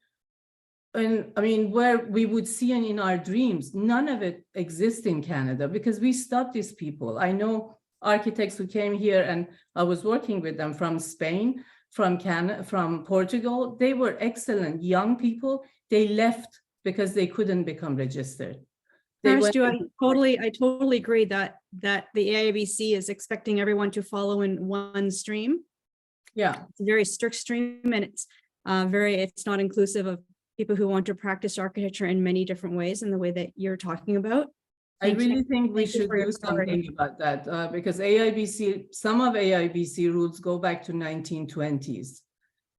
and I mean, where we would see it in our dreams, none of it exists in Canada because we stopped these people. I know architects who came here, and I was working with them from Spain, from Canada, from Portugal. They were excellent young people. They left because they couldn't become registered. They went I totally agree that the AIBC is expecting everyone to follow in one stream. Yeah, It's a very strict stream, and it's it's not inclusive of people who want to practice architecture in many different ways in the way that you're talking about. I really think we should do something about that because AIBC, some of AIBC rules go back to 1920s.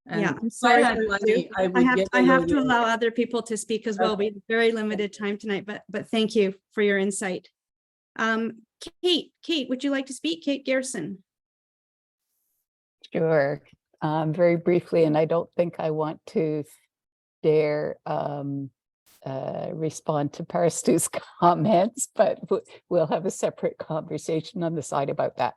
And yeah, I'm if sorry. I had money, I would I have to allow other people to speak as well. We have very limited time tonight, but thank you for your insight. Kate, would you like to speak? Kate Garrison. Sure, very briefly, and I don't think I want to dare respond to Parastu's comments, but we'll have a separate conversation on the side about that.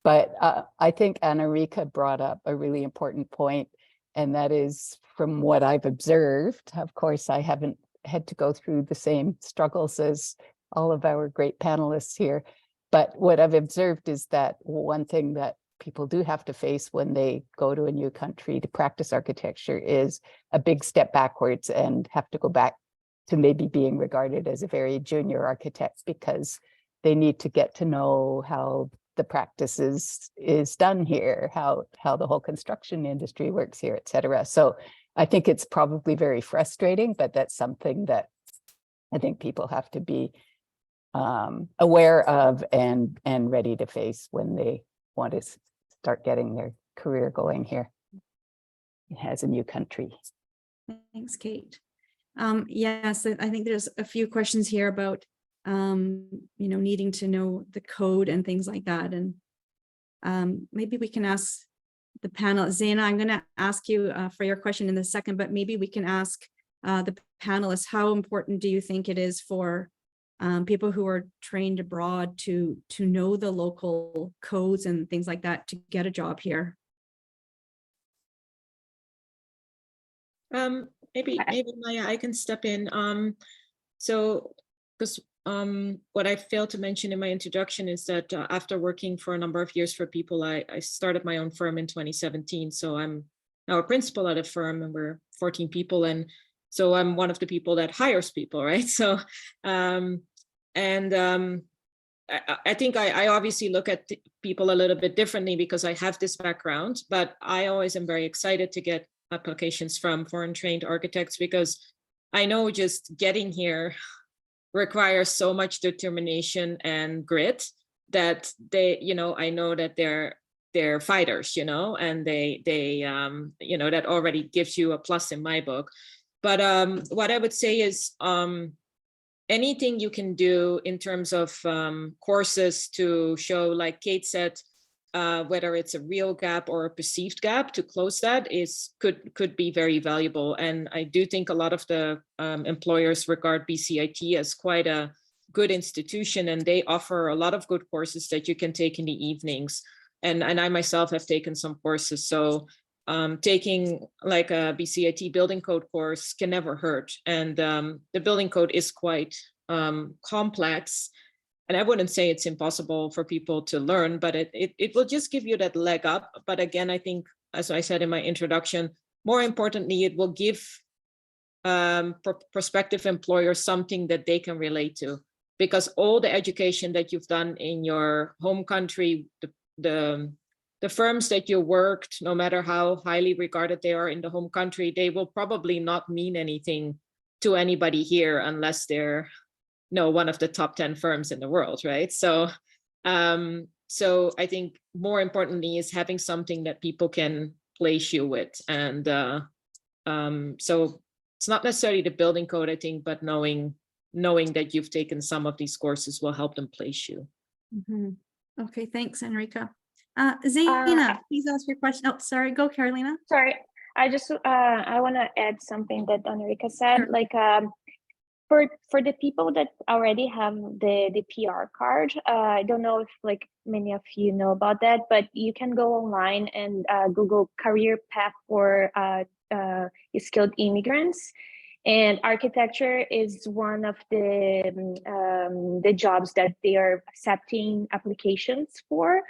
But I think Annerieke brought up a really important point, and that is from what I've observed. Of course, I haven't had to go through the same struggles as all of our great panelists here, but what I've observed is that one thing that people do have to face when they go to a new country to practice architecture is a big step backwards and have to go back to maybe being regarded as a very junior architect because they need to get to know how the practice is done here, how the whole construction industry works here, et cetera. So I think it's probably very frustrating, but that's something that I think people have to be aware of and ready to face when they want to start getting their career going here as a new country. Thanks, Kate. Yes, I think there's a few questions here about needing to know the code and things like that. And maybe we can ask the panel. Zaina, I'm going to ask you for your question in a second, but maybe we can ask the panelists, how important do you think it is for people who are trained abroad to know the local codes and things like that to get a job here? Maybe Maya, I can step in. So because what I failed to mention in my introduction is that after working for a number of years for people, I started my own firm in 2017. So I'm now a principal at a firm, and we're 14 people, and so I'm one of the people that hires people, right? So I think I obviously look at people a little bit differently because I have this background, but I always am very excited to get applications from foreign trained architects because I know just getting here requires so much determination and grit that they, I know that they're fighters, and they that already gives you a plus in my book. But what I would say is anything you can do in terms of courses to show, like Kate said, whether it's a real gap or a perceived gap, to close that could be very valuable. And I do think a lot of the employers regard BCIT as quite a good institution, and they offer a lot of good courses that you can take in the evenings. And I myself have taken some courses, so taking like a BCIT building code course can never hurt. And the building code is quite complex. And I wouldn't say it's impossible for people to learn, but it will just give you that leg up. But again, I think, as I said in my introduction, more importantly, it will give prospective employers something that they can relate to, because all the education that you've done in your home country, the firms that you worked, no matter how highly regarded they are in the home country, they will probably not mean anything to anybody here unless they're one of the top 10 firms in the world, right? So so I think more importantly is having something that people can place you with. And so it's not necessarily the building code, I think, but knowing that you've taken some of these courses will help them place you. Mm-hmm. Okay, thanks, Annerieke. Zaina, please ask your question. Oh, sorry, go Carolina. Sorry, I just I want to add something that Annerieke said. Sure. Like for the people that already have the PR card, I don't know if like many of you know about that, but you can go online and Google career path for skilled immigrants. And architecture is one of the jobs that they are accepting applications for.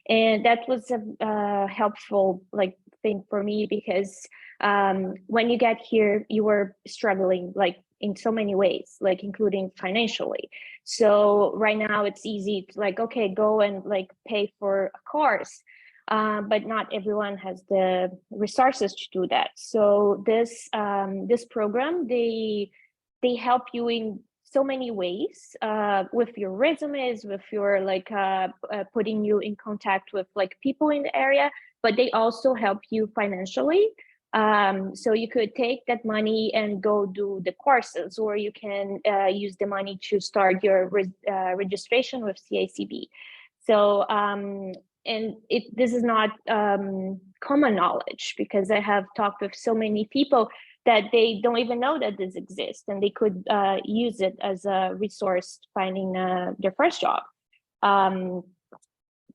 And that was a helpful like thing for me, because when you get here, you were struggling like in so many ways, like including financially. So right now it's easy to like, okay, go and like pay for a course. But not everyone has the resources to do that. So this program, they help you in so many ways, with your resumes, with your like putting you in contact with like people in the area, but they also help you financially. So you could take that money and go do the courses, or you can use the money to start your registration with CACB. So and this is not common knowledge, because I have talked with so many people that they don't even know that this exists, and they could use it as a resource finding their first job.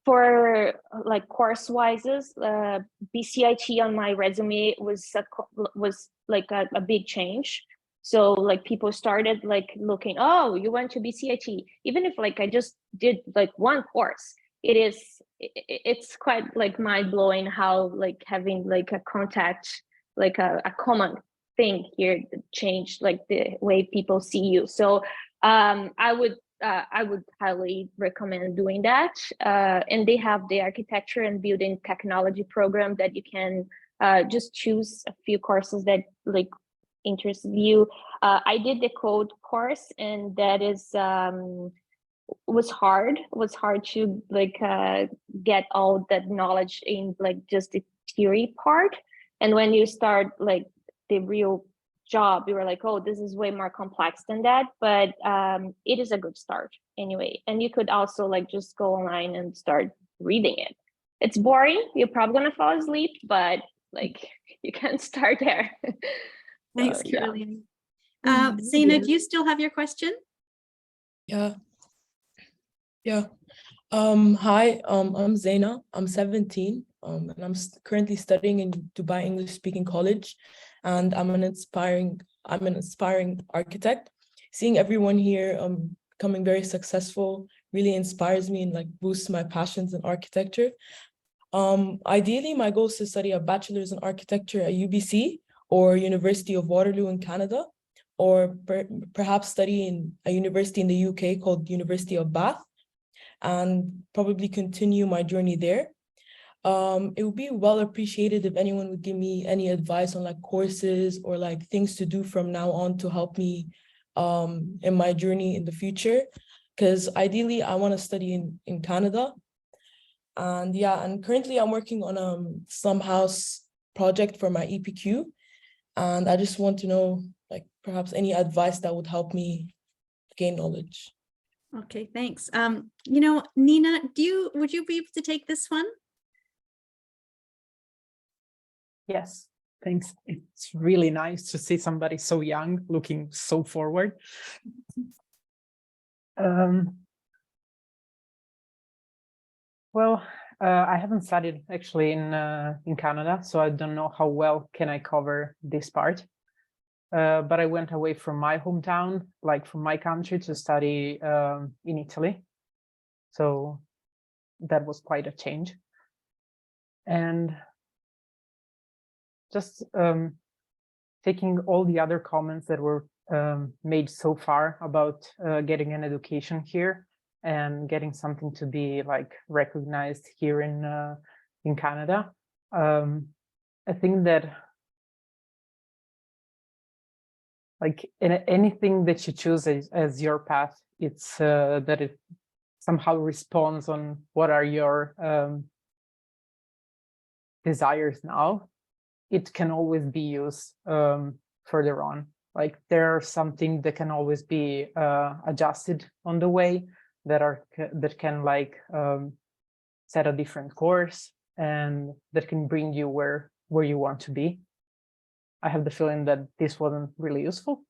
For like course wises, BCIT on my resume was like a big change. So like people started like looking, oh, you went to BCIT, even if like I just did like one course. It's quite like mind-blowing how like having like a contact, like a common thing here changed like the way people see you. So I would highly recommend doing that. And they have the architecture and building technology program that you can just choose a few courses that like interest you. I did the code course, and that is was hard to like get all that knowledge in like just the theory part. And when you start like the real job, you were like, oh, this is way more complex than that, but it is a good start anyway. And you could also like just go online and start reading it. It's boring, you're probably gonna fall asleep, but like you can start there. Thanks, So, yeah. Caroline. Zaina, do you still have your question? Yeah. Hi, I'm Zaina. I'm 17, and I'm currently studying in Dubai English Speaking College, and I'm an aspiring architect. Seeing everyone here becoming very successful really inspires me and like boosts my passions in architecture. Ideally, my goal is to study a bachelor's in architecture at UBC or University of Waterloo in Canada, or perhaps study in a university in the UK called University of Bath, and probably continue my journey there. It would be well appreciated if anyone would give me any advice on like courses or like things to do from now on to help me in my journey in the future, because ideally I want to study in Canada. And yeah, and currently I'm working on a slum house project for my EPQ, and I just want to know like perhaps any advice that would help me gain knowledge. Okay, thanks. You know, Nina, would you be able to take this one? Yes, thanks. It's really nice to see somebody so young looking so forward. Well, I haven't studied actually in Canada, so I don't know how well can I cover this part. But I went away from my hometown, like from my country, to study in Italy. So that was quite a change. And just taking all the other comments that were made so far about getting an education here and getting something to be like recognized here in Canada. I think that like anything that you choose as your path, it's that it somehow responds on what are your desires now. It can always be used further on. Like there's something that can always be adjusted on the way, that can like set a different course, and that can bring you where you want to be. I have the feeling that this wasn't really useful.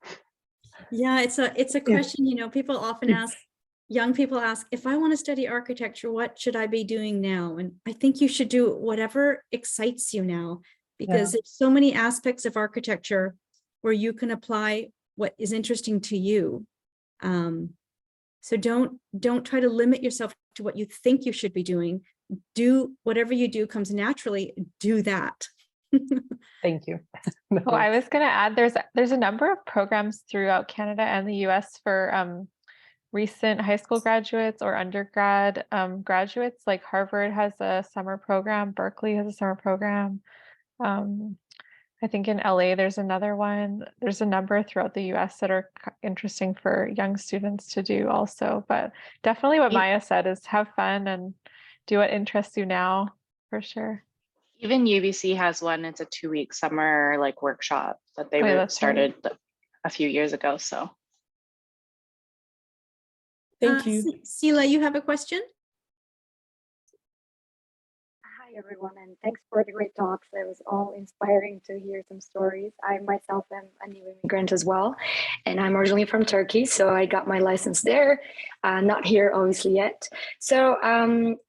Yeah, it's a question, you know, people often ask, young people ask, if I want to study architecture, what should I be doing now? And I think you should do whatever excites you now, because there's so many aspects of architecture where you can apply what is interesting to you. So don't try to limit yourself to what you think you should be doing. Do whatever you do comes naturally, do that. Thank you. Oh, I was going to add, there's a number of programs throughout Canada and the US for recent high school graduates or undergrad graduates. Like Harvard has a summer program, Berkeley has a summer program. I think in LA there's another one. There's a number throughout the US that are interesting for young students to do also. But definitely what Maya said is have fun and do what interests you now, for sure. Even UBC has one. It's a 2-week summer like workshop that they started a few years ago. So thank you. Sila, you have a question? Hi, everyone, and thanks for the great talks. It was all inspiring to hear some stories. I myself am a new immigrant as well, and I'm originally from Turkey, so I got my license there, not here obviously yet. So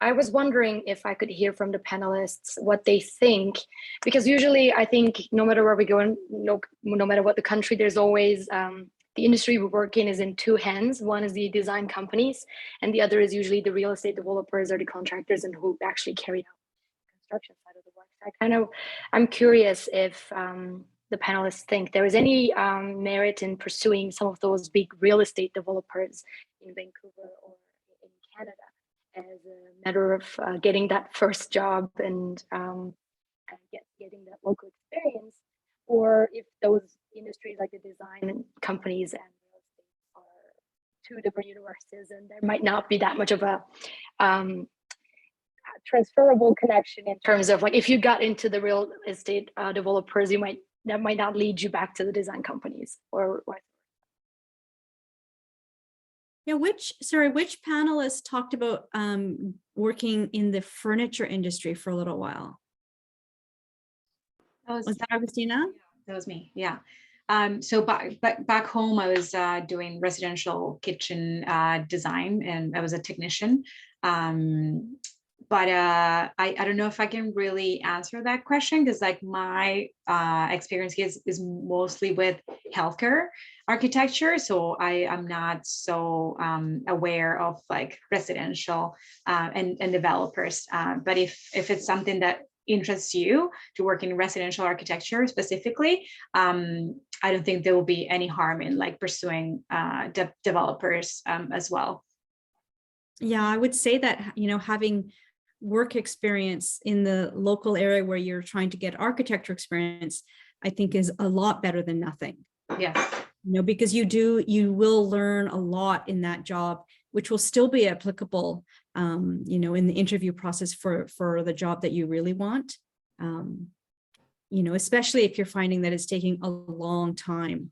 I was wondering if I could hear from the panelists what they think, because usually I think no matter where we go, no matter what the country, there's always the industry we work in is in two hands. One is the design companies, and the other is usually the real estate developers or the contractors and who actually carry out construction side of the work. So I'm curious if the panelists think there is any merit in pursuing some of those big real estate developers in Vancouver or in Canada as a matter of getting that first job and getting that local experience, or if those industries like the design companies and real estate are two different universes and there might not be that much of a transferable connection in terms of like if you got into the real estate developers, that might not lead you back to the design companies or what. Yeah, which panelists talked about working in the furniture industry for a little while? Was that Augustina? That was me, yeah. So back home, I was doing residential kitchen design, and I was a technician. But I don't know if I can really answer that question, because like my experience is mostly with healthcare architecture. So I am not so aware of like residential and developers. But if it's something that interests you to work in residential architecture specifically, I don't think there will be any harm in like pursuing developers as well. Yeah, I would say that, you know, having work experience in the local area where you're trying to get architecture experience, I think is a lot better than nothing. Yes. You know, because you will learn a lot in that job, which will still be applicable, you know, in the interview process for the job that you really want. You know, especially if you're finding that it's taking a long time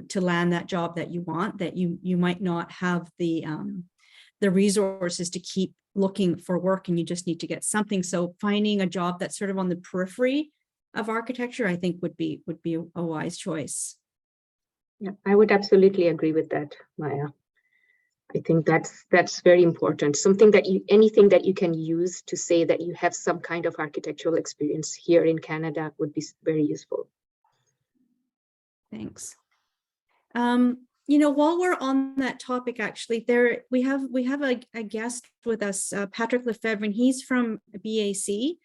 to land that job that you want, that you might not have the resources to keep looking for work, and you just need to get something. So finding a job that's sort of on the periphery of architecture, I think would be a wise choice. Yeah, I would absolutely agree with that, Maya. I think that's very important. Anything that you can use to say that you have some kind of architectural experience here in Canada would be very useful. Thanks. You know, while we're on that topic, actually, we have a guest with us, Patrick Lefebvre, and he's from BAC,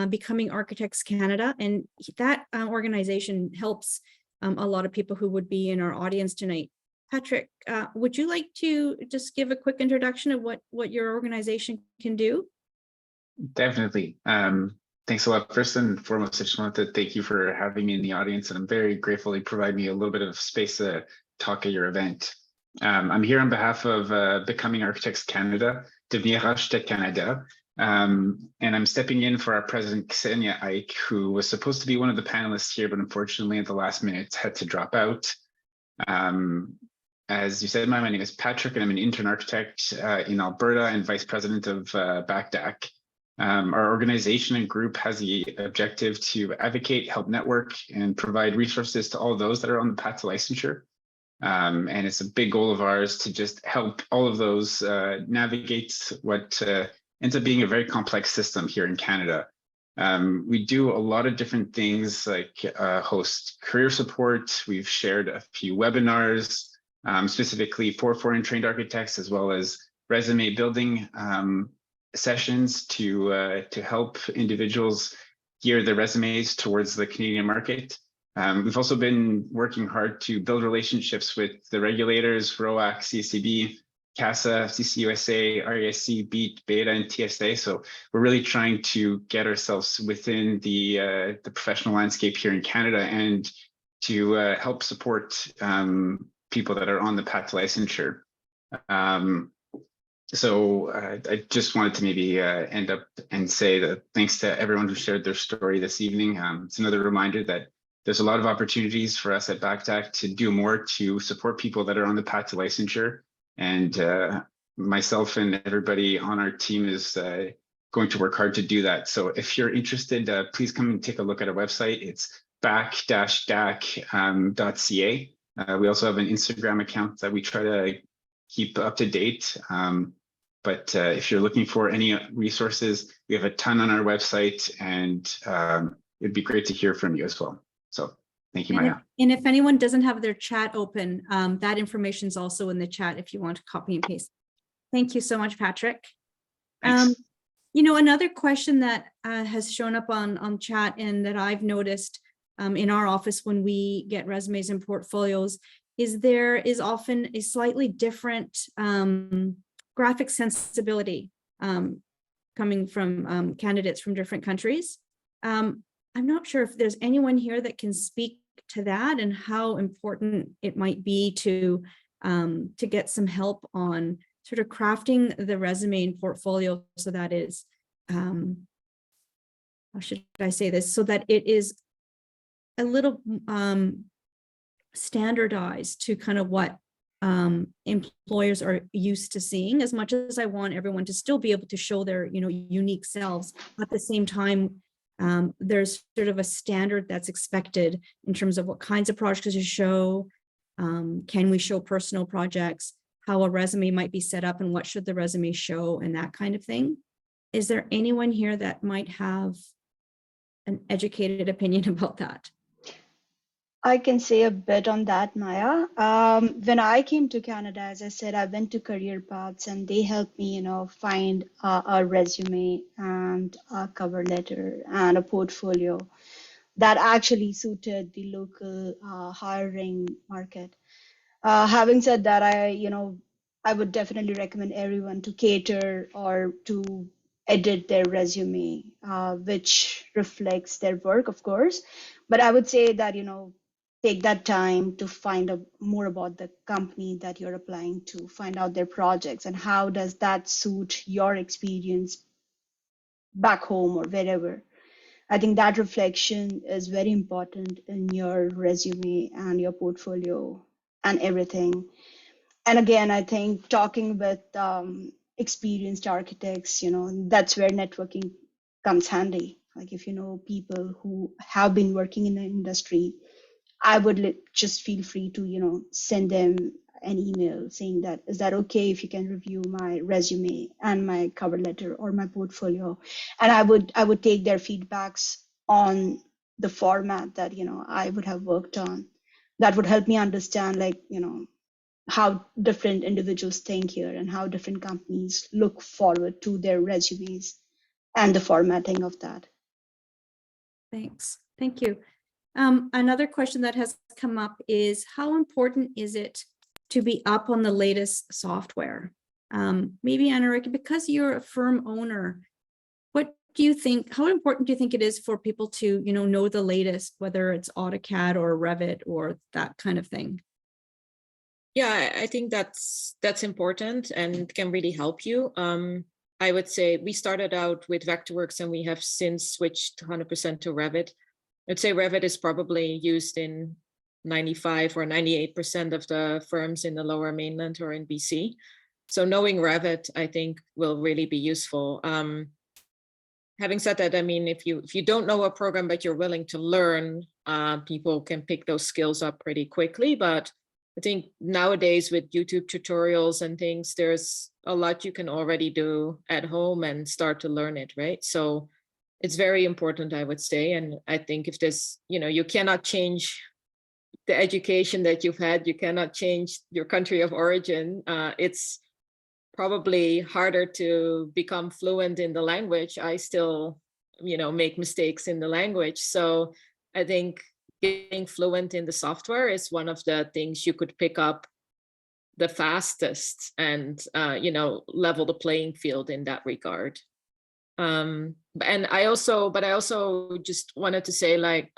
Becoming Architects Canada, and that organization helps a lot of people who would be in our audience tonight. Patrick, would you like to just give a quick introduction of what your organization can do? Definitely. Thanks a lot. First and foremost, I just wanted to thank you for having me in the audience, and I'm very grateful you provide me a little bit of space to talk at your event. I'm here on behalf of Becoming Architects Canada, Devenir Architect Canada, and I'm stepping in for our president, Ksenia Ike, who was supposed to be one of the panelists here, but unfortunately at the last minute had to drop out. As you said, my name is Patrick, and I'm an intern architect in Alberta and vice president of BACDAC. Our organization and group has the objective to advocate, help network, and provide resources to all those that are on the path to licensure. And it's a big goal of ours to just help all of those navigate what ends up being a very complex system here in Canada. We do a lot of different things like host career support. We've shared a few webinars specifically for foreign trained architects, as well as resume building sessions to help individuals gear their resumes towards the Canadian market. We've also been working hard to build relationships with the regulators, ROAC, CCB, CASA, CCUSA, RESC, BEAT, BETA, and TSA. So we're really trying to get ourselves within the professional landscape here in Canada and to help support people that are on the path to licensure. So I just wanted to maybe end up and say that thanks to everyone who shared their story this evening. It's another reminder that there's a lot of opportunities for us at BACTAC to do more to support people that are on the path to licensure. And myself and everybody on our team is going to work hard to do that. So if you're interested, please come and take a look at our website. It's bac-dac.ca. We also have an Instagram account that we try to keep up to date. But if you're looking for any resources, we have a ton on our website, and it'd be great to hear from you as well. So thank you, Maya. And if anyone doesn't have their chat open, that information is also in the chat if you want to copy and paste. Thank you so much, Patrick. You know, another question that has shown up on chat and that I've noticed in our office when we get resumes and portfolios is there is often a slightly different graphic sensibility coming from candidates from different countries. I'm not sure if there's anyone here that can speak to that and how important it might be to get some help on sort of crafting the resume and portfolio so that is, how should I say this, so that it is a little standardized to kind of what employers are used to seeing. As much as I want everyone to still be able to show their, you know, unique selves, at the same time, there's sort of a standard that's expected in terms of what kinds of projects to show. Can we show personal projects, how a resume might be set up and what should the resume show and that kind of thing. Is there anyone here that might have an educated opinion about that? I can say a bit on that, Maya. When I came to Canada, as I said, I went to Career Paths and they helped me, you know, find a resume and a cover letter and a portfolio that actually suited the local hiring market. Having said that, I would definitely recommend everyone to cater or to edit their resume, which reflects their work, of course. But I would say that, you know, take that time to find out more about the company that you're applying to, find out their projects and how does that suit your experience back home or wherever. I think that reflection is very important in your resume and your portfolio and everything. And again, I think talking with experienced architects, you know, that's where networking comes handy. Like if you know people who have been working in the industry, I would just feel free to, you know, send them an email saying that, is that okay if you can review my resume and my cover letter or my portfolio? And I would take their feedbacks on the format that, you know, I would have worked on. That would help me understand, like, you know, how different individuals think here and how different companies look forward to their resumes and the formatting of that. Thanks. Thank you. Another question that has come up is how important is it to be up on the latest software? Maybe Annerieke, because you're a firm owner, what do you think, how important do you think it is for people to, you know the latest, whether it's AutoCAD or Revit or that kind of thing? Yeah, I think that's important and can really help you. I would say we started out with Vectorworks and we have since switched 100% to Revit. I'd say Revit is probably used in 95 or 98% of the firms in the Lower Mainland or in BC. So knowing Revit, I think, will really be useful. Having said that, I mean, if you don't know a program but you're willing to learn, people can pick those skills up pretty quickly. But I think nowadays with YouTube tutorials and things, there's a lot you can already do at home and start to learn it, right? So it's very important, I would say. And I think if there's, you cannot change the education that you've had, you cannot change your country of origin. It's probably harder to become fluent in the language. I still, make mistakes in the language. So I think getting fluent in the software is one of the things you could pick up the fastest and, level the playing field in that regard. And I also just wanted to say, like,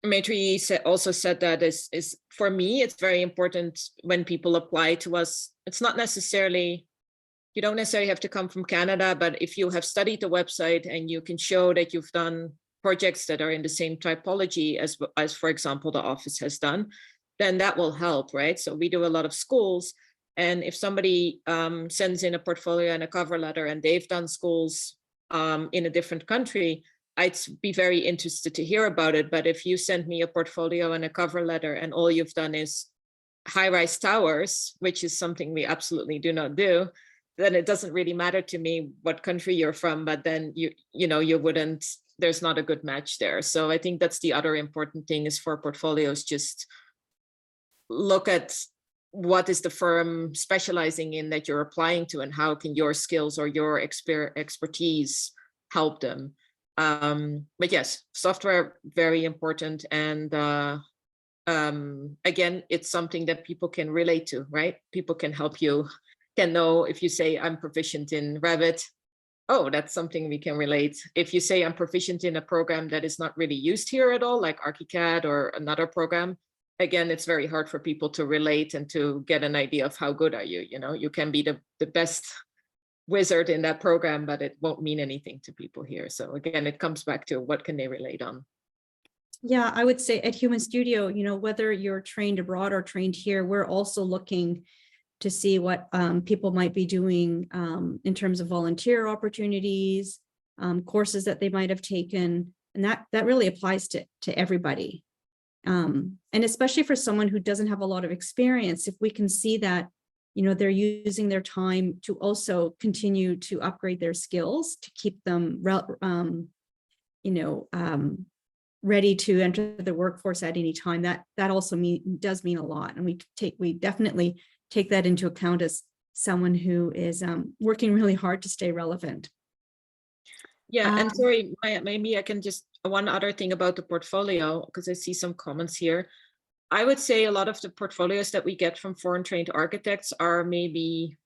Maitri also said that is for me, it's very important when people apply to us. It's not necessarily, you don't necessarily have to come from Canada, but if you have studied the website and you can show that you've done projects that are in the same typology as for example, the office has done, then that will help, right? So we do a lot of schools. And if somebody sends in a portfolio and a cover letter and they've done schools in a different country, I'd be very interested to hear about it. But if you send me a portfolio and a cover letter and all you've done is high-rise towers, which is something we absolutely do not do, then it doesn't really matter to me what country you're from, but then you wouldn't, there's not a good match there. So I think that's the other important thing is for portfolios, just look at what is the firm specializing in that you're applying to and how can your skills or your expertise help them. But yes, software, very important. And again, it's something that people can relate to, right? People can help you, can know if you say I'm proficient in Revit, oh, that's something we can relate. If you say I'm proficient in a program that is not really used here at all, like ArchiCAD or another program, again, it's very hard for people to relate and to get an idea of how good are you. You can be the best wizard in that program, but it won't mean anything to people here. So again, it comes back to what can they relate on. Yeah, I would say at Human Studio, whether you're trained abroad or trained here, we're also looking to see what people might be doing in terms of volunteer opportunities, courses that they might have taken. And that really applies to everybody. And especially for someone who doesn't have a lot of experience, if we can see that, they're using their time to also continue to upgrade their skills to keep them, ready to enter the workforce at any time, that also does mean a lot. And we definitely take that into account as someone who is working really hard to stay relevant. Yeah, and sorry, Maya, maybe I can just, one other thing about the portfolio, because I see some comments here. I would say a lot of the portfolios that we get from foreign trained architects are maybe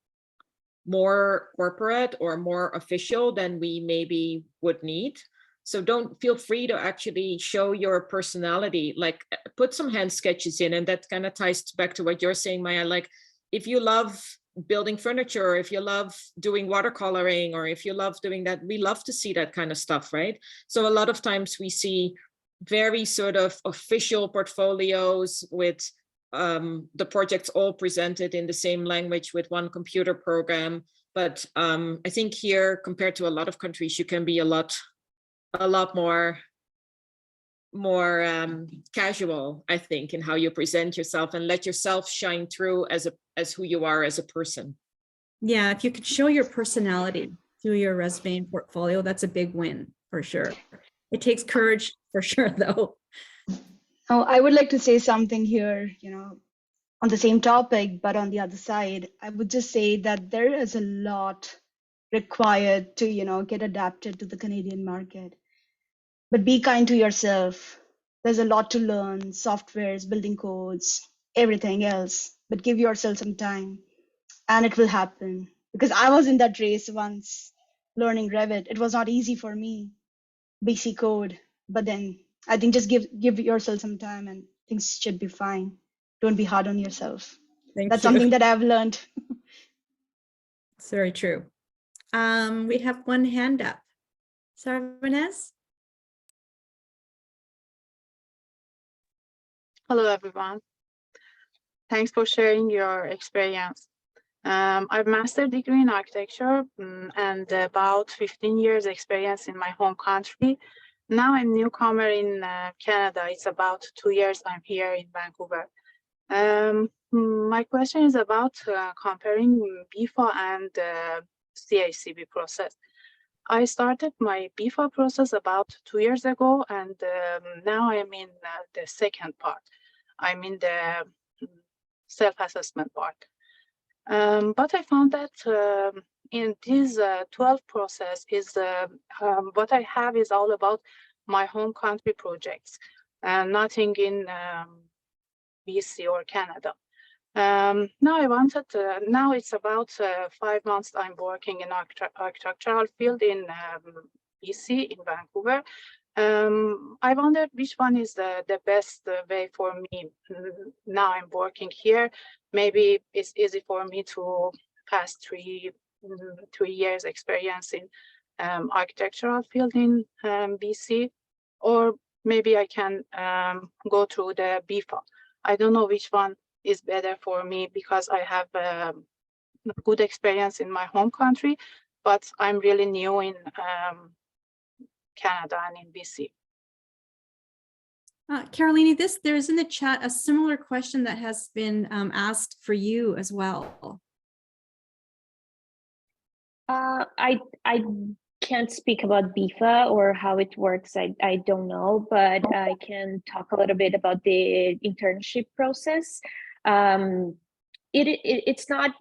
more corporate or more official than we maybe would need. So don't feel free to actually show your personality, like put some hand sketches in, and that kind of ties back to what you're saying, Maya, like if you love building furniture, or if you love doing watercoloring, or if you love doing that, we love to see that kind of stuff, right? So a lot of times we see very sort of official portfolios with the projects all presented in the same language with one computer program. But I think here, compared to a lot of countries, you can be a lot more casual, I think, in how you present yourself and let yourself shine through as who you are as a person. Yeah, if you could show your personality through your resume and portfolio, that's a big win for sure. It takes courage for sure, though. Oh, I would like to say something here, on the same topic, but on the other side. I would just say that there is a lot required to, get adapted to the Canadian market. But be kind to yourself. There's a lot to learn, softwares, building codes, everything else. But give yourself some time and it will happen. Because I was in that race once, learning Revit. It was not easy for me, basic code. But then I think just give yourself some time and things should be fine. Don't be hard on yourself. That's something that I've learned. It's very true. We have one hand up. Sarvanes? Hello, everyone. Thanks for sharing your experience. I have a master's degree in architecture and about 15 years experience in my home country. Now I'm newcomer in Canada. It's about 2 years I'm here in Vancouver. My question is about comparing BIFA and CACB process. I started my BIFA process about 2 years ago, and now I'm in the second part. I'm in the self-assessment part. But I found that in this 12 process is what I have is all about my home country projects, and nothing in BC or Canada. Now I wanted now it's about 5 months I'm working in architectural field in BC in Vancouver. I wondered which one is the best way for me. Now I'm working here. Maybe it's easy for me to pass 3 years experience in architectural field in BC, or maybe I can go through the BIFA. I don't know which one is better for me because I have good experience in my home country, but I'm really new in Canada and in BC. Caroline, there's in the chat a similar question that has been asked for you as well. I can't speak about BIFA or how it works. I don't know, but I can talk a little bit about the internship process. It's not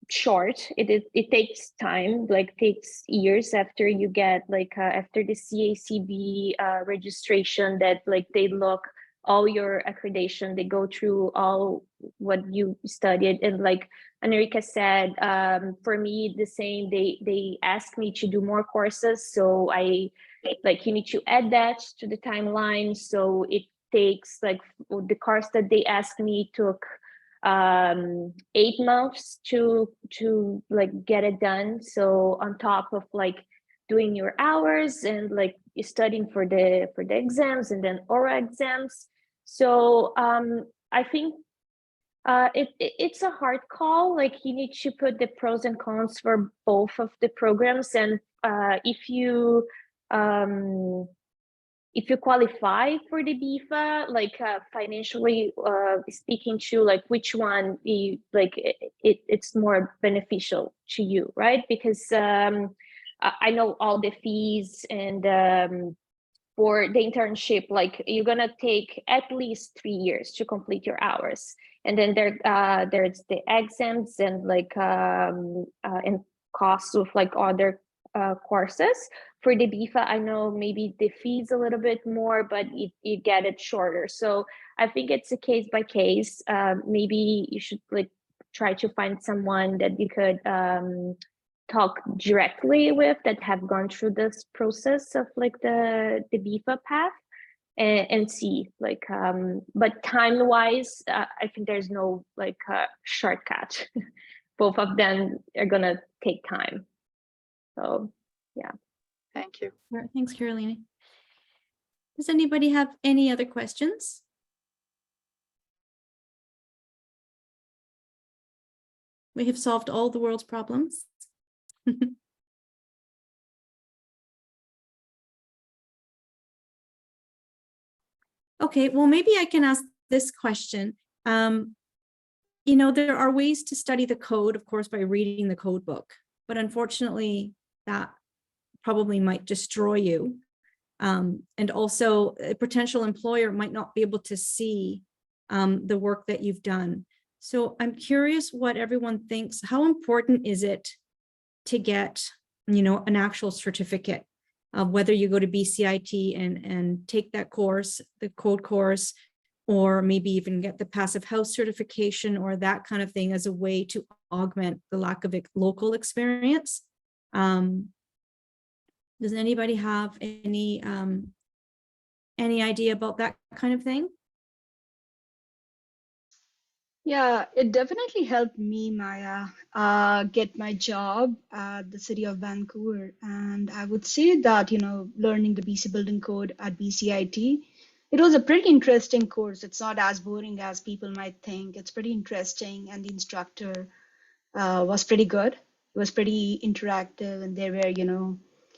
short. It takes time, like takes years after you get after the CACB registration, that they look all your accreditation, they go through all what you studied. And like Annerieke said, for me the same, they asked me to do more courses, so I you need to add that to the timeline. So it takes the course that they asked me took 8 months to get it done. So on top of doing your hours and studying for the exams and then oral exams. So I think it's a hard call. You need to put the pros and cons for both of the programs, and if you qualify for the BIFA, financially speaking, to which one it's more beneficial to you, right? Because I know all the fees, and for the internship, you're gonna take at least 3 years to complete your hours, and then there's the exams and and costs of other courses. For the BIFA, I know maybe the fees a little bit more, but you get it shorter. So I think it's a case by case. Maybe you should try to find someone that you could talk directly with, that have gone through this process of the BIFA path, and see but time wise, I think there's no shortcut. Both of them are gonna take time. So yeah. Thank you. All right, thanks, Caroline. Does anybody have any other questions? We have solved all the world's problems. Okay, well, maybe I can ask this question. There are ways to study the code, of course, by reading the code book, but unfortunately, that probably might destroy you. And also, a potential employer might not be able to see the work that you've done. So I'm curious what everyone thinks. How important is it to get, an actual certificate, whether you go to BCIT and take that course, the code course, or maybe even get the passive house certification or that kind of thing as a way to augment the lack of local experience? Does anybody have any idea about that kind of thing? Yeah, it definitely helped me, Maya, get my job at the city of Vancouver. And I would say that, learning the BC Building Code at BCIT, it was a pretty interesting course. It's not as boring as people might think. It's pretty interesting. And the instructor was pretty good. It was pretty interactive, and there were,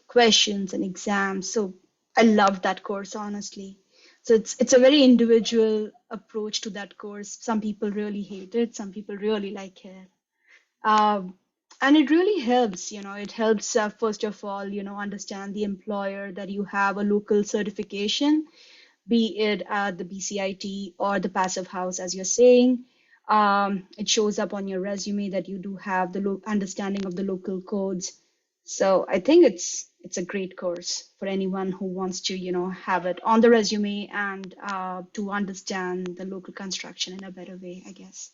questions and exams. So I loved that course, honestly. So it's a very individual approach to that course. Some people really hate it, some people really like it. And it really helps, it helps, first of all, understand the employer, that you have a local certification, be it at the BCIT or the Passive House, as you're saying. It shows up on your resume that you do have the understanding of the local codes. So I think it's a great course for anyone who wants to, have it on the resume and to understand the local construction in a better way, I guess.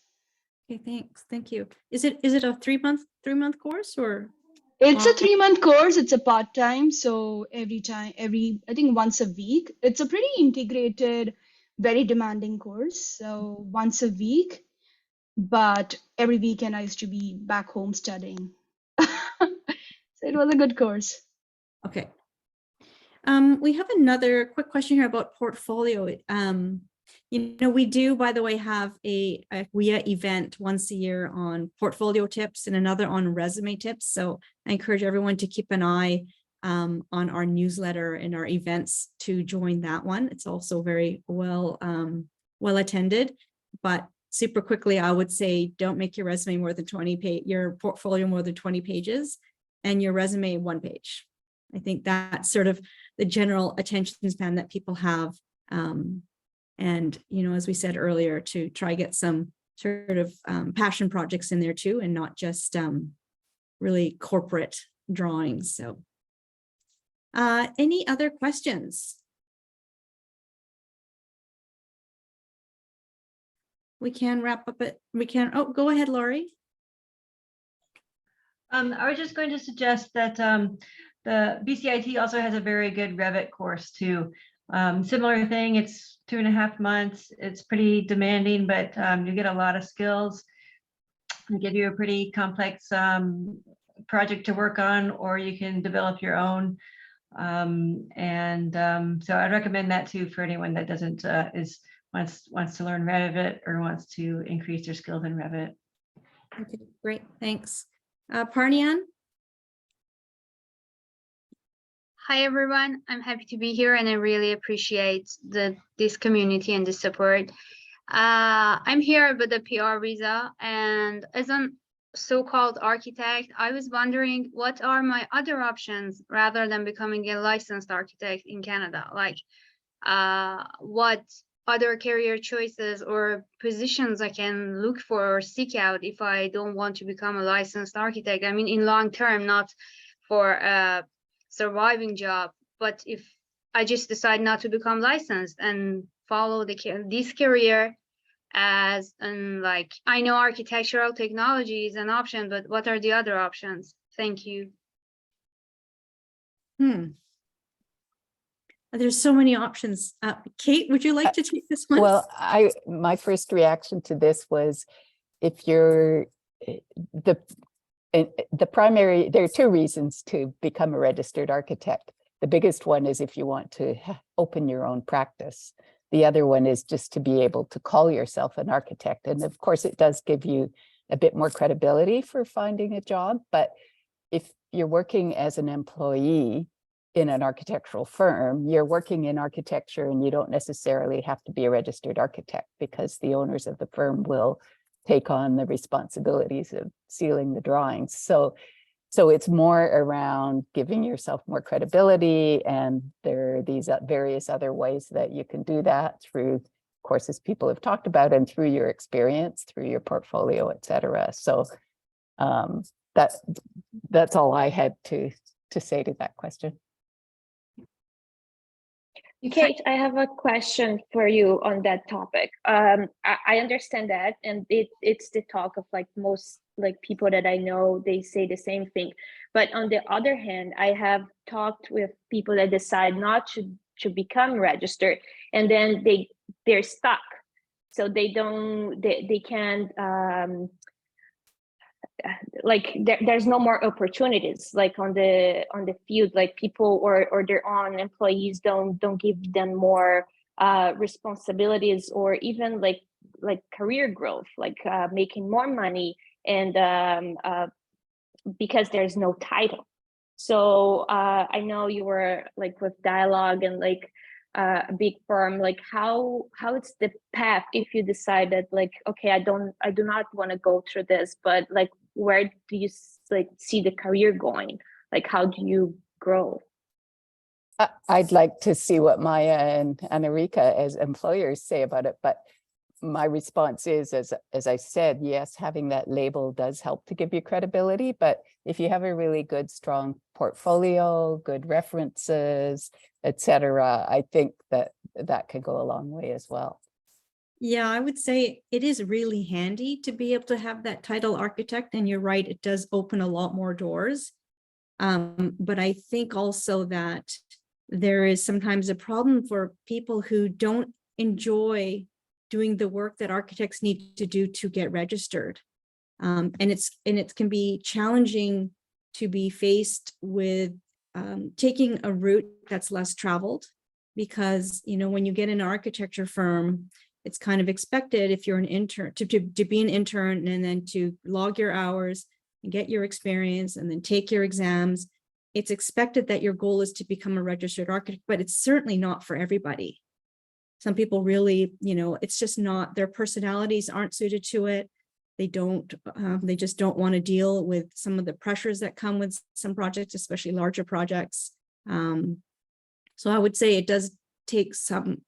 Okay, thanks. Thank you. Is it a 3-month course or? It's a 3-month course. It's a part-time. So I think once a week. It's a pretty integrated, very demanding course. So once a week, but every weekend I used to be back home studying. So it was a good course. Okay. We have another quick question here about portfolio. We do, by the way, have a WIA event once a year on portfolio tips and another on resume tips. So I encourage everyone to keep an eye on our newsletter and our events to join that one. It's also very well attended, but super quickly, I would say don't make your resume more than 20 pages, your portfolio more than 20 pages, and your resume 1 page. I think that's sort of the general attention span that people have. And, as we said earlier, to try get some sort of passion projects in there too, and not just really corporate drawings. So any other questions? We can wrap up it. Oh, go ahead, Laurie. I was just going to suggest that the BCIT also has a very good Revit course too. Similar thing, it's 2.5 months. It's pretty demanding, but you get a lot of skills. They give you a pretty complex project to work on, or you can develop your own. So I'd recommend that too for anyone that doesn't wants to learn Revit or wants to increase their skills in Revit. Okay, great, thanks. Parnian? Hi, everyone. I'm happy to be here and I really appreciate this community and the support. I'm here with a PR visa, and as a so-called architect, I was wondering what are my other options rather than becoming a licensed architect in Canada? Like what other career choices or positions I can look for or seek out if I don't want to become a licensed architect? I mean, in long term, not for a surviving job, but if I just decide not to become licensed and follow this career as like, I know architectural technology is an option, but what are the other options? Thank you. There's so many options. Kate, would you like to take this one? Well, my first reaction to this was, if you're the primary, there are 2 reasons to become a registered architect. The biggest one is if you want to open your own practice. The other one is just to be able to call yourself an architect. And of course, it does give you a bit more credibility for finding a job. But if you're working as an employee in an architectural firm, you're working in architecture and you don't necessarily have to be a registered architect, because the owners of the firm will take on the responsibilities of sealing the drawings. So it's more around giving yourself more credibility, and there are these various other ways that you can do that through courses people have talked about and through your experience, through your portfolio, et cetera. So that's all I had to say to that question. Kate, I have a question for you on that topic. I understand that, and it's the talk of like most like people that I know, they say the same thing. But on the other hand, I have talked with people that decide not to become registered, and then they're stuck. So they can't like there's no more opportunities like on the field, like people or their own employees don't give them more responsibilities, or even like career growth, like making more money, and because there's no title. So I know you were like with Dialogue and like a big firm, like how it's the path if you decided like, okay, I do not want to go through this, but like where do you like see the career going? Like how do you grow? I'd like to see what Maya and Annerieke as employers say about it, but my response is, as I said, yes, having that label does help to give you credibility, but if you have a really good, strong portfolio, good references, etc., I think that could go a long way as well. Yeah, I would say it is really handy to be able to have that title architect, and you're right, it does open a lot more doors. But I think also that there is sometimes a problem for people who don't enjoy doing the work that architects need to do to get registered. And it can be challenging to be faced with taking a route that's less traveled, because, you know, when you get an architecture firm, it's kind of expected if you're an intern to be an intern and then to log your hours and get your experience and then take your exams. It's expected that your goal is to become a registered architect, but it's certainly not for everybody. Some people really, you know, it's just not, their personalities aren't suited to it. They just don't want to deal with some of the pressures that come with some projects, especially larger projects. So I would say it does take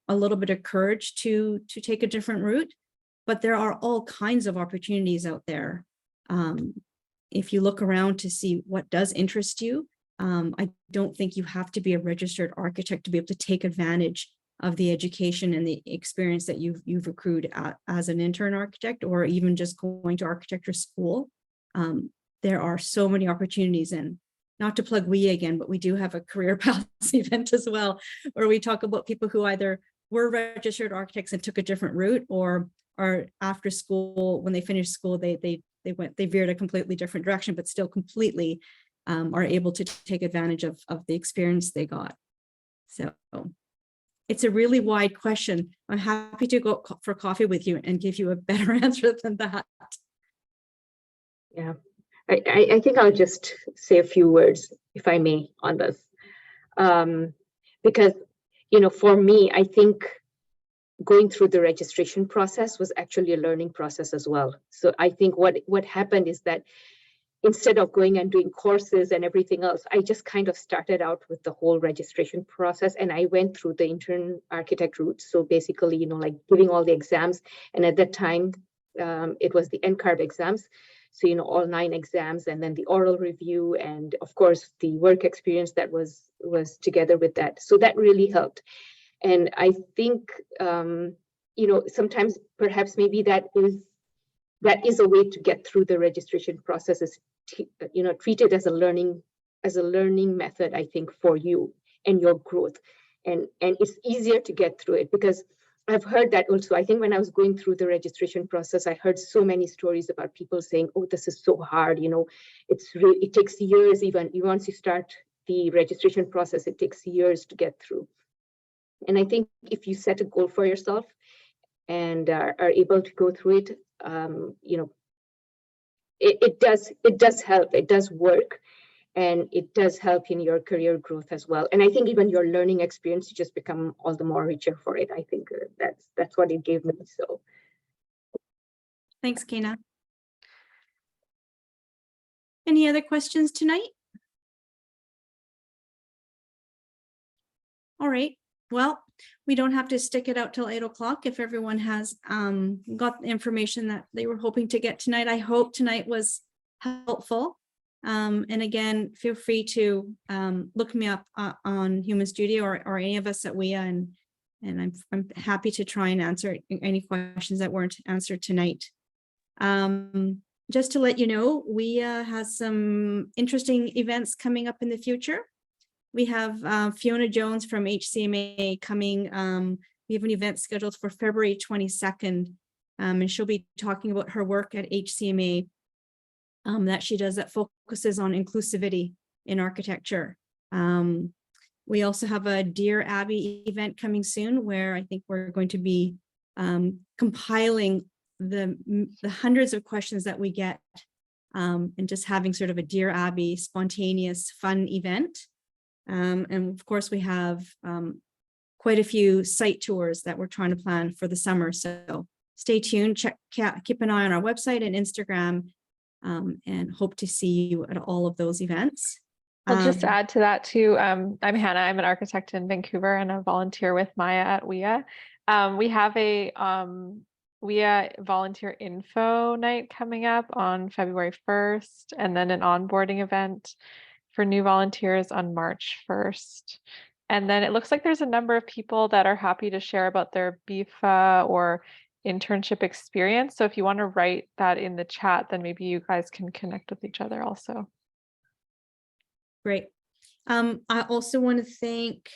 a little bit of courage to take a different route, but there are all kinds of opportunities out there. If you look around to see what does interest you, I don't think you have to be a registered architect to be able to take advantage of the education and the experience that you've accrued as an intern architect, or even just going to architecture school. There are so many opportunities, and not to plug Wia again, but we do have a career paths event as well, where we talk about people who either were registered architects and took a different route, or are after school, when they finished school, they veered a completely different direction, but still completely are able to take advantage of the experience they got. So it's a really wide question. I'm happy to go for coffee with you and give you a better answer than that. Yeah, I think I'll just say a few words, if I may, on this. Because, you know, for me, I think going through the registration process was actually a learning process as well. So I think what happened is that instead of going and doing courses and everything else, I just kind of started out with the whole registration process, and I went through the intern architect route. So basically, you know, like giving all the exams. And at that time, it was the NCARB exams. So, you know, all 9 exams, and then the oral review, and of course, the work experience that was together with that. So that really helped. And I think, you know, sometimes perhaps maybe that is a way to get through the registration process, is you know, treat it as a learning method, I think, for you and your growth. And it's easier to get through it, because I've heard that also. I think when I was going through the registration process, I heard so many stories about people saying, oh, this is so hard, you know, it takes years. Even once you start the registration process, it takes years to get through. And I think if you set a goal for yourself and are able to go through it, you know, it does help. It does work, and it does help in your career growth as well. And I think even your learning experience, you just become all the more richer for it. I think that's what it gave me. So thanks, Kena. Any other questions tonight? All right. Well, we don't have to stick it out till 8 o'clock if everyone has got the information that they were hoping to get tonight. I hope tonight was helpful. And again, feel free to look me up on Human Studio or any of us at Wia, and I'm happy to try and answer any questions that weren't answered tonight. Just to let you know, Wia has some interesting events coming up in the future. We have Fiona Jones from HCMA coming. We have an event scheduled for February 22nd, and she'll be talking about her work at HCMA that she does that focuses on inclusivity in architecture. We also have a Dear Abby event coming soon, where I think we're going to be compiling the hundreds of questions that we get and just having sort of a Dear Abby spontaneous fun event. And of course, we have quite a few site tours that we're trying to plan for the summer. So stay tuned, keep an eye on our website and Instagram, and hope to see you at all of those events. I'll just add to that too. I'm Hannah. I'm an architect in Vancouver and a volunteer with Maya at Wia. We have a Wia volunteer info night coming up on February 1st, and then an onboarding event for new volunteers on March 1st. And then it looks like there's a number of people that are happy to share about their BIFA or internship experience. So if you want to write that in the chat, then maybe you guys can connect with each other also. Great. I also want to thank,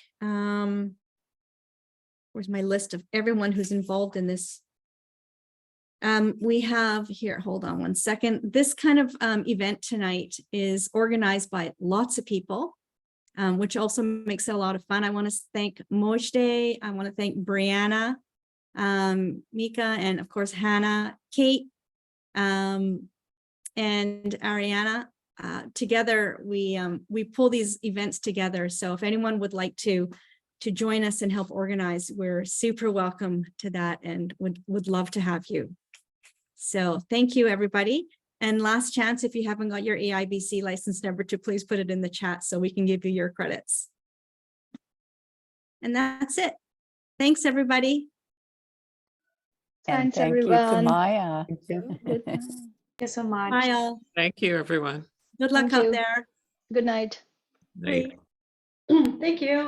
where's my list of everyone who's involved in this? We have here, hold on one second. This kind of event tonight is organized by lots of people, which also makes it a lot of fun. I want to thank Mojde. I want to thank Brianna, Mika, and of course, Hannah, Kate, and Ariana. Together, we pull these events together. So if anyone would like to join us and help organize, we're super welcome to that and would love to have you. So thank you, everybody. And last chance, if you haven't got your AIBC license number, to please put it in the chat so we can give you your credits. And that's it. Thanks, everybody. And Thanks, thank you to everyone. Maya. Good. Thank you so much. Bye, all. Thank you, everyone. Good luck Thank out you. there. Good night. Night. Thank you.